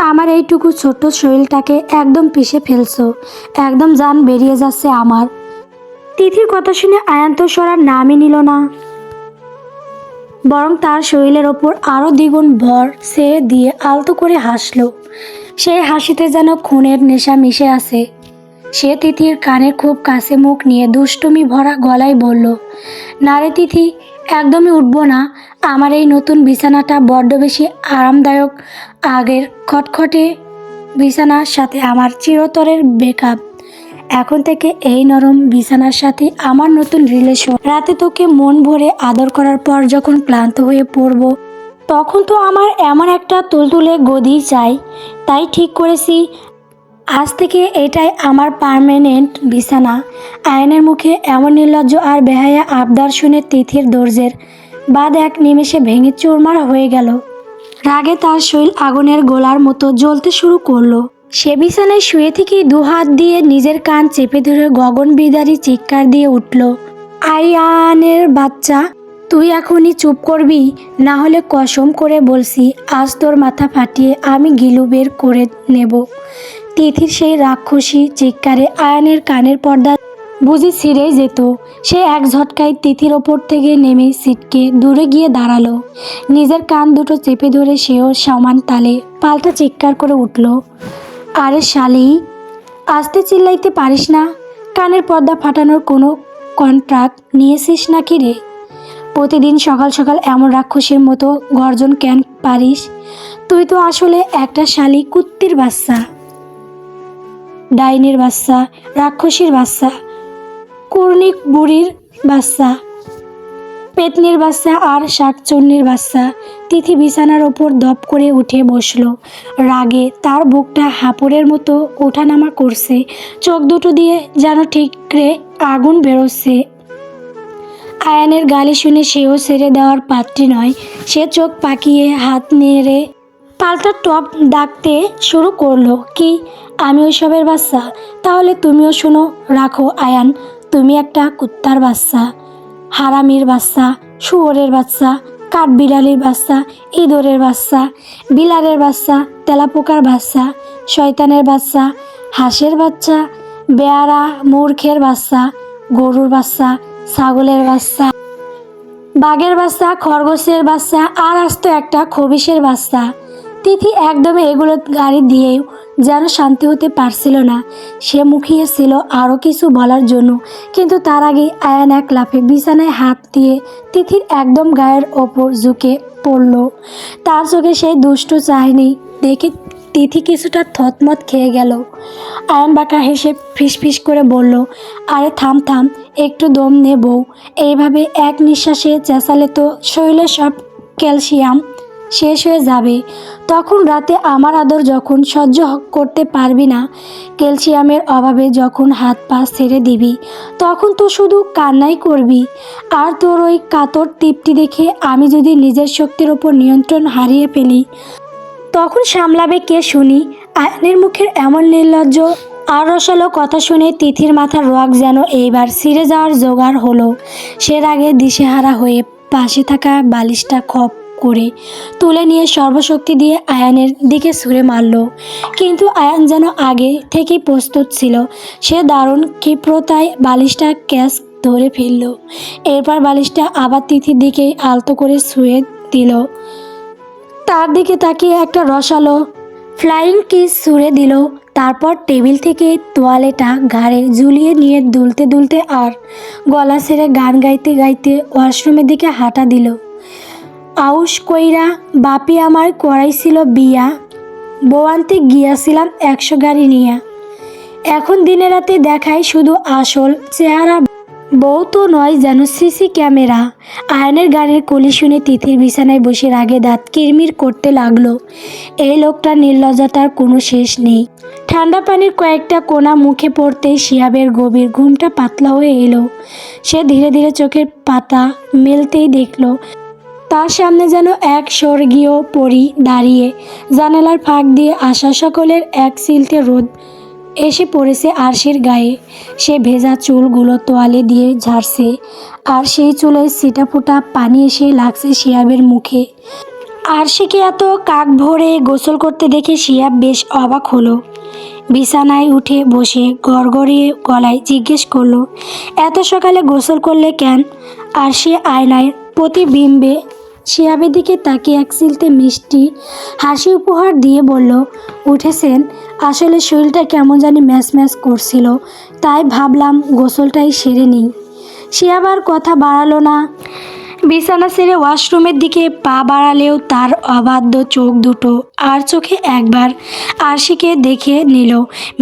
S1: আমার এইটুকু ছোট্ট শরীরটাকে একদম পিষে ফেলছো, একদম জান বেরিয়ে যাচ্ছে আমার। তিথির কথা শুনে আয়ান তো সরার নামই নিল না, বরং তার শরীরের ওপর আরও দ্বিগুণ ভর ছেড়ে দিয়ে আলতো করে হাসলো। সেই হাসিতে যেন খুনের নেশা মিশে আছে। সে তিথির কানের খুব কাছে মুখ নিয়ে দুষ্টুমি ভরা গলায় বলল, না রে তিথি, একদমই উঠবো না। আমার এই নতুন বিছানাটা বড্ড বেশি আরামদায়ক। আগের খটখটে বিছানার সাথে আমার চিরতরের ব্রেকআপ। এখন থেকে এই নরম বিছানার সাথে আমার নতুন রিলেশন। রাতে তোকে মন ভরে আদর করার পর যখন ক্লান্ত হয়ে পড়ব, তখন তো আমার এমন একটা তুলতুলে গদি চাই। তাই ঠিক করেছি আজ থেকে এটাই আমার পার্মানেন্ট বিছানা। আয়নের মুখে এমন নির্লজ্জ আর বেহায়া আবদার শুনে তিথির দরজের বাদ এক নিমেষে ভেঙে চুরমার হয়ে গেল। রাগে তার শরীর আগুনের গোলার মতো জ্বলতে শুরু করলো। সে বিছানায় শুয়ে থেকেই দুহাত দিয়ে নিজের কান চেপে ধরে গগন বিদারী চিৎকার দিয়ে উঠল, আয়ানের বাচ্চা, তুই এখনই চুপ করবি, না হলে কসম করে বলছি আজ তোর মাথা ফাটিয়ে আমি গিলু বের করে নেব। তিথির সেই রাক্ষসী চিৎকারে আয়ানের কানের পর্দা বুঝি ছিঁড়ে যেত। সে এক ঝটকায় তিথির ওপর থেকে নেমে সিটকে দূরে গিয়ে দাঁড়ালো। নিজের কান দুটো চেপে ধরে সেও সমান তালে পাল্টা চিৎকার করে উঠল, আরে শালি, আস্তে চিল্লাইতে পারিস না? কানের পর্দা ফাটানোর কোনো কন্ট্রাক্ট নিয়েছিস নাকি রে? প্রতিদিন সকাল সকাল এমন রাক্ষসীর মতো গর্জন কেন পারিস? তুই তো আসলে একটা শালি কুত্তির বাচ্চা, ডাইনির বাচ্চা, রাক্ষসীর বাচ্চা, কুর্নিক বুড়ির বাচ্চা, পেতনির বাচ্চা আর শাকচুন্নির বাচ্চা। তিথি বিছানার ওপর দপ করে উঠে বসলো। রাগে তার বুকটা হাঁপুড়ের মতো ওঠানামা করছে, চোখ দুটো দিয়ে যেন ঠিকরে আগুন বেরোচ্ছে। আয়ানের গালি শুনে সেও ছেড়ে দেওয়ার পাত্রী নয়। সে চোখ পাকিয়ে হাত নেড়ে পাল্টা টপ ডাকতে শুরু করলো, কি আমি ওইসবের বাচ্চা? তাহলে তুমিও শোনো রাখো আয়ান, তুমি একটা কুত্তার বাচ্চা, হারামির বাচ্চা, শুয়োরের বাচ্চা, কাঠবিড়ালির বাচ্চা, ইঁদুরের বাচ্চা, বিলারের বাচ্চা, তেলাপোকার বাচ্চা, শয়তানের বাচ্চা, হাঁসের বাচ্চা, বেয়ারা মূর্খের বাচ্চা, গরুর বাচ্চা, ছাগলের বাচ্চা, বাঘের বাচ্চা, খরগোশের বাচ্চা, আর আস্ত একটা খবিশের বাচ্চা। তিথি একদমই এগুলো গাড়ি দিয়েও যেন শান্তি হতে পারছিল না। সে মুখিয়েছিল আরও কিছু বলার জন্য, কিন্তু তার আগে আয়ান এক লাফে বিছানায় হাত দিয়ে তিথির একদম গায়ের ওপর ঝুঁকে পড়ল। তার চোখে সেই দুষ্টু চাহনি দেখে তিথি কিছুটা থতমত খেয়ে গেল। আয়ান বাঁকা হেসে ফিসফিস করে বলল, আরে থাম থাম, একটু দম নে বউ, এইভাবে এক নিঃশ্বাসে চেঁচালে তো শরীরে সব ক্যালসিয়াম শেষ হয়ে যাবে। তখন রাতে আমার আদর যখন সহ্য করতে পারবি না, ক্যালসিয়ামের অভাবে যখন হাত পা ছেড়ে দিবি, তখন তো শুধু কান্নাই করবি। আর তোর ওই কাতর তৃপ্তি দেখে আমি যদি নিজের শক্তির ওপর নিয়ন্ত্রণ হারিয়ে ফেলি, তখন সামলাবে কে শুনি? আয়নের মুখের এমন নির্লজ্জ আর রসালো কথা শুনে তিথির মাথার রগ যেন এইবার ছিঁড়ে যাওয়ার জোগাড় হলো। সে রাগে দিশেহারা হয়ে পাশে থাকা বালিশটা খপ করে তুলে নিয়ে সর্বশক্তি দিয়ে আয়ানের দিকে ছুঁড়ে মারল। কিন্তু আয়ান যেন আগে থেকেই প্রস্তুত ছিল। সে দারুণ ক্ষিপ্রতায় বালিশটা ক্যাচ ধরে ফেলল। এরপর বালিশটা আবার তিথির দিকে আলতো করে ছুঁয়ে দিল। তার দিকে তাকিয়ে একটা রসালো ফ্লাইং কিস ছুঁড়ে দিল। তারপর টেবিল থেকে তোয়ালেটা ঘাড়ে ঝুলিয়ে নিয়ে দুলতে দুলতে আর গলা ছেড়ে গান গাইতে গাইতে ওয়াশরুমের দিকে হাঁটা দিল। আউশ কইরা বাপি আমার করাইছিল বিয়া, বউ আনতে গিয়াছিলাম 100 গাড়ি নিয়া। এখন দিনে রাতে দেখায় শুধু আসল চেহারা, বউ তো নয় যেন সিসি ক্যামেরা। আয়নের গানের কলি শুনে তিথির বিছানায় বসে রাগে দাঁত কিরমির করতে লাগলো। এই লোকটার নির্লজ্জতার কোনো শেষ নেই। ঠান্ডা পানির কয়েকটা কোনা মুখে পড়তেই শিহাবের গভীর ঘুমটা পাতলা হয়ে এলো। সে ধীরে ধীরে চোখের পাতা মেলতেই দেখল তার সামনে যেন এক স্বর্গীয় পরী দাঁড়িয়ে। জানালার ফাঁক দিয়ে আসা সকলের এক সিলতে রোদ এসে পড়েছে আরশির গায়ে। সে ভেজা চুলগুলো তোয়ালে দিয়ে ঝাড়ছে, আর সেই চুলের ছিটাফোঁটা পানি এসে লাগছে শিহাবের মুখে। আরশিকে এত কাক ভরে গোসল করতে দেখে শিহাব বেশ অবাক হলো। বিছানায় উঠে বসে গড়গড়িয়ে গলায় জিজ্ঞেস করলো, এত সকালে গোসল করলে কেন? আরশি আয়নায় প্রতিবিম্বে শিহাবের দিকে তাকিয়ে এক সিলতে মিষ্টি হাসি উপহার দিয়ে বলল, উঠেছেন? আসলে শরীরটা কেমন জানি ম্যাচ ম্যাচ করছিল, তাই ভাবলাম গোসলটাই সেরে নিই। শিহাব আর কথা বাড়ালো না। বিছানা ছেড়ে ওয়াশরুমের দিকে পা বাড়ালেও তার অবাধ্য চোখ দুটো আর চোখে একবার আরশিকে দেখে নিল।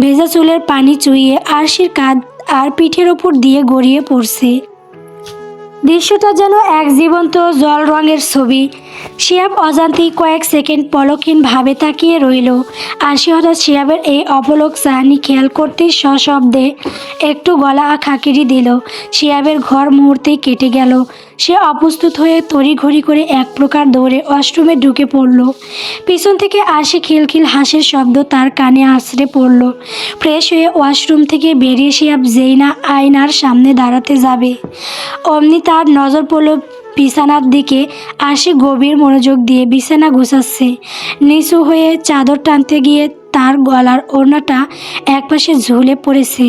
S1: ভেজা চুলের পানি চুইয়ে আরশির কাঁধ আর পিঠের ওপর দিয়ে গড়িয়ে পড়ছে। দৃশ্যটা যেন এক জীবন্ত জল রঙের ছবি। শিহাব অজান্তেই কয়েক সেকেন্ড পলকহীনভাবে তাকিয়ে রইল। আরশি হঠাৎ শিহাবের এই অপলক চাহনি খেয়াল করতেই সশব্দে একটু গলা খাকিরি দিল। শিহাবের ঘর মুহূর্তেই কেটে গেল। সে অপ্রস্তুত হয়ে তড়িঘড়ি করে এক প্রকার দৌড়ে ওয়াশরুমে ঢুকে পড়ল। পিছন থেকে আরশি খিলখিল হাসির শব্দ তার কানে আছড়ে পড়ল। ফ্রেশ হয়ে ওয়াশরুম থেকে বেরিয়ে শিহাব যেই না আয়নার সামনে দাঁড়াতে যাবে, অমনি তার নজর পড়ল বিছানার দিকে। আরশি গভীর মনোযোগ দিয়ে বিছানা গুছাচ্ছে। নিচু হয়ে চাদর টানতে গিয়ে তার গলার ওড়নাটা একপাশে ঝুলে পড়েছে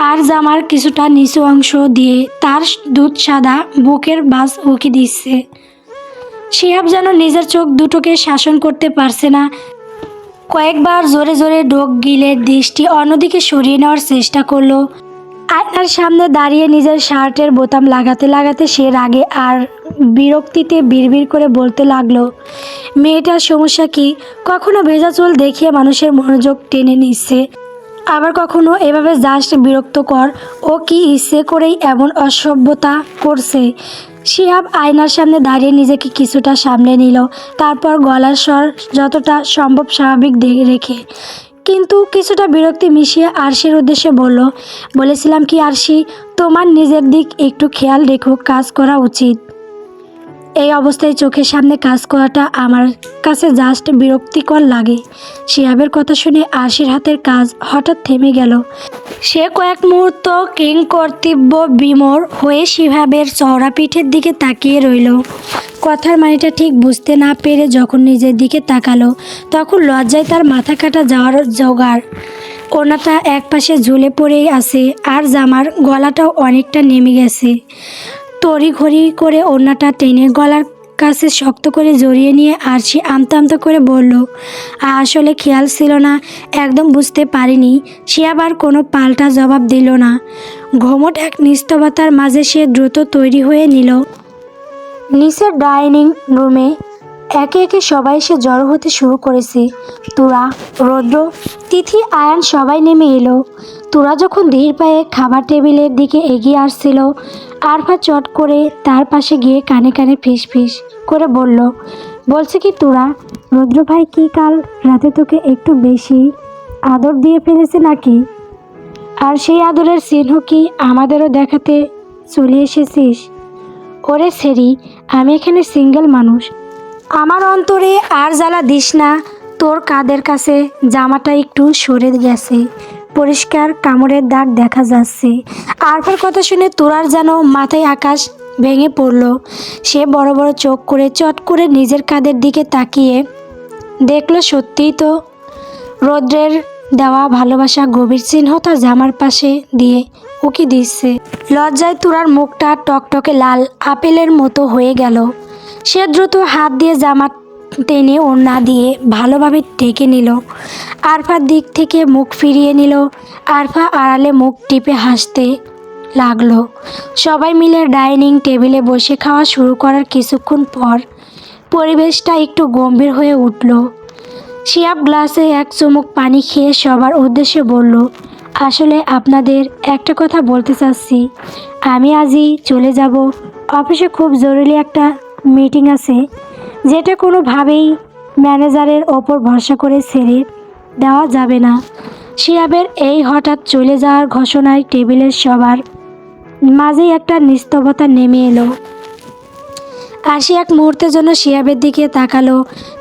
S1: আর জামার কিছুটা নিচু অংশ দিয়ে তার দুধ সাদা বুকের বাস উকি দিচ্ছে। শিহাব যেন নিজের চোখ দুটোকে শাসন করতে পারছে না। কয়েকবার জোরে জোরে ঢোক গিলে দৃষ্টি অন্যদিকে সরিয়ে নেওয়ার চেষ্টা করলো। আয়নার সামনে দাঁড়িয়ে নিজের শার্টের বোতাম লাগাতে লাগাতে সে রাগে আর বিরক্তিতে বিড়বিড় করে বলতে লাগলো, মেয়েটার সমস্যা কি? কখনো ভেজা চুল দেখিয়ে মানুষের মনোযোগ টেনে নিচ্ছে, আবার কখনো এভাবে জাস্ট বিরক্তকর। ও কি ইচ্ছে করেই এমন অসভ্যতা করছে? শিহাব আয়নার সামনে দাঁড়িয়ে নিজেকে কিছুটা সামলে নিল, তারপর গলার স্বর যতটা সম্ভব স্বাভাবিক রেখে কিন্তু কিছুটা বিরক্তি মিশিয়ে আরশির উদ্দেশ্যে বলেছিলাম কি আরশি, তোমার নিজের দিক একটু খেয়াল রেখো, কাজ করা উচিত। এই অবস্থায় চোখের সামনে কাজ করাটা আমার কাছে জাস্ট বিরক্তিকর লাগে। শিহাবের কথা শুনে আরশির হাতের কাজ হঠাৎ থেমে গেল। সে কয়েক মুহূর্ত কিং কর্তব্য বিমোর হয়ে শিহাবের চওড়া পিঠের দিকে তাকিয়ে রইল। কথার মানেটা ঠিক বুঝতে না পেরে যখন নিজের দিকে তাকালো, তখন লজ্জায় তার মাথা কাটা যাওয়ার জোগাড়। ওড়নাটা একপাশে ঝুলে পড়েই আছে আর জামার গলাটাও অনেকটা নেমে গেছে। তড়িঘড়ি করে ওড়নাটা টেনে গলার কাছে শক্ত করে জড়িয়ে নিয়ে আরশি আমতা আমতা করে বলল, আসলে খেয়াল ছিল না, একদম বুঝতে পারিনি। সে আবার কোনো পাল্টা জবাব দিল না। ঘুমট এক নিস্তব্ধতার মাঝে সে দ্রুত তৈরি হয়ে নিল। নিচের ডাইনিং রুমে একে একে সবাই এসে জড়ো হতে শুরু করেছে। তুরা, রৌদ্র, তিথি, আয়ান সবাই নেমে এলো। তুরা যখন ধীর পায়ে খাবার টেবিলের দিকে এগিয়ে আসছিল, আরফা চট করে তার পাশে গিয়ে কানে কানে ফিস ফিস করে বলল, বলছে কি তুরা, রৌদ্র ভাই কি কাল রাতে তোকে একটু বেশি আদর দিয়ে ফেলেছে নাকি? আর সেই আদরের চিহ্ন কি আমাদেরও দেখাতে চলে এসেছিস? ওরে সেরি, আমি এখানে সিঙ্গেল মানুষ, আমার অন্তরে আর জ্বালা দিস না। তোর কাঁধের কাছে জামাটা একটু সরে গেছে, পরিষ্কার কামড়ের দাগ দেখা যাচ্ছে। আরফার কথা শুনে তোরার যেন মাথায় আকাশ ভেঙে পড়ল। সে বড় বড় চোখ করে চট করে নিজের কাঁধের দিকে তাকিয়ে দেখলো সত্যিই তো রৌদ্রের দেওয়া ভালোবাসা গভীর চিহ্ন তার জামার পাশে দিয়ে উকি দিচ্ছে। লজ্জায় তুরার মুখটা টকটকে লাল আপেলের মতো হয়ে গেল। সে দ্রুত হাত দিয়ে জামা টেনে ওড়না দিয়ে ভালোভাবে ঢেকে নিল। আরফার দিক থেকে মুখ ফিরিয়ে নিল। আরফা আড়ালে মুখ টিপে হাসতে লাগলো। সবাই মিলে ডাইনিং টেবিলে বসে খাওয়া শুরু করার কিছুক্ষণ পর পরিবেশটা একটু গম্ভীর হয়ে উঠল। শিহাব গ্লাসে এক চুমুক পানি খেয়ে সবার উদ্দেশ্যে বলল, আসলে আপনাদের একটা কথা বলতে চাচ্ছি। আমি আজই চলে যাব, অফিসে খুব জরুরি একটা মিটিং আছে, যেটা কোনোভাবেই ম্যানেজারের ওপর ভরসা করে ছেড়ে দেওয়া যাবে না। শিহাবের এই হঠাৎ চলে যাওয়ার ঘোষণায় টেবিলের সবার মাঝেই একটা নিস্তব্ধতা নেমে এলো। আরশি এক মুহূর্তের জন্য শিহাবের দিকে তাকালো।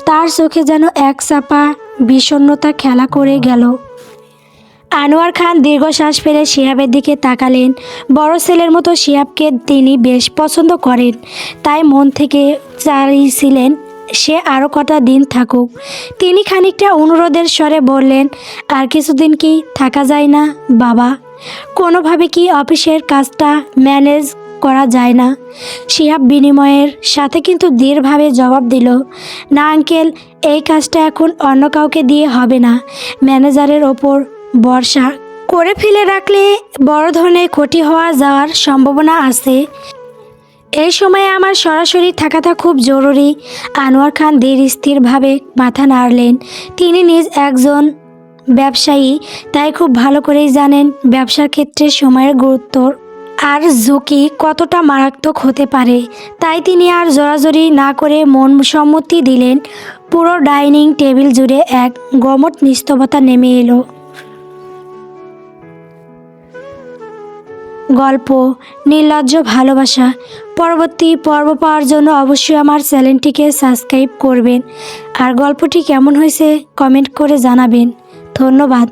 S1: তার চোখে যেন এক চাপা বিষণ্ণতা খেলা করে গেল। আনোয়ার খান দীর্ঘশ্বাস ফেলে শিহাবের দিকে তাকালেন। বড় ছেলের মতো শিহাবকে তিনি বেশ পছন্দ করেন, তাই মন থেকে চাইছিলেন সে আরও কটা দিন থাকুক। তিনি খানিকটা অনুরোধের স্বরে বললেন, আর কিছুদিন কি থাকা যায় না বাবা? কোনোভাবে কি অফিসের কাজটা ম্যানেজ করা যায় না? শিহাব বিনিময়ের সাথে কিন্তু দৃঢ়ভাবে জবাব দিল, না আঙ্কেল, এই কাজটা এখন অন্য কাউকে দিয়ে হবে না। ম্যানেজারের ওপর ভরসা করে ফেলে রাখলে বড় ধরনের ক্ষতি হওয়া যাওয়ার সম্ভাবনা আছে। এই সময়ে আমার সরাসরি থাকাটা খুব জরুরি। আনোয়ার খান ধীর স্থিরভাবে মাথা নাড়লেন। তিনি নিজ একজন ব্যবসায়ী, তাই খুব ভালো করেই জানেন ব্যবসার ক্ষেত্রে সময়ের গুরুত্ব আর ঝুঁকি কতটা মারাত্মক হতে পারে। তাই তিনি আর জোরাজুরি না করে মন সম্মতি দিলেন। পুরো ডাইনিং টেবিল জুড়ে এক গমট নিস্তবতা নেমে এলো। গল্প নির্লজ্জ ভালোবাসা পরবর্তী পর্ব পাওয়ার জন্য অবশ্যই আমার চ্যানেলটিকে সাবস্ক্রাইব করবেন আর গল্পটি কেমন হয়েছে কমেন্ট করে জানাবেন। ধন্যবাদ।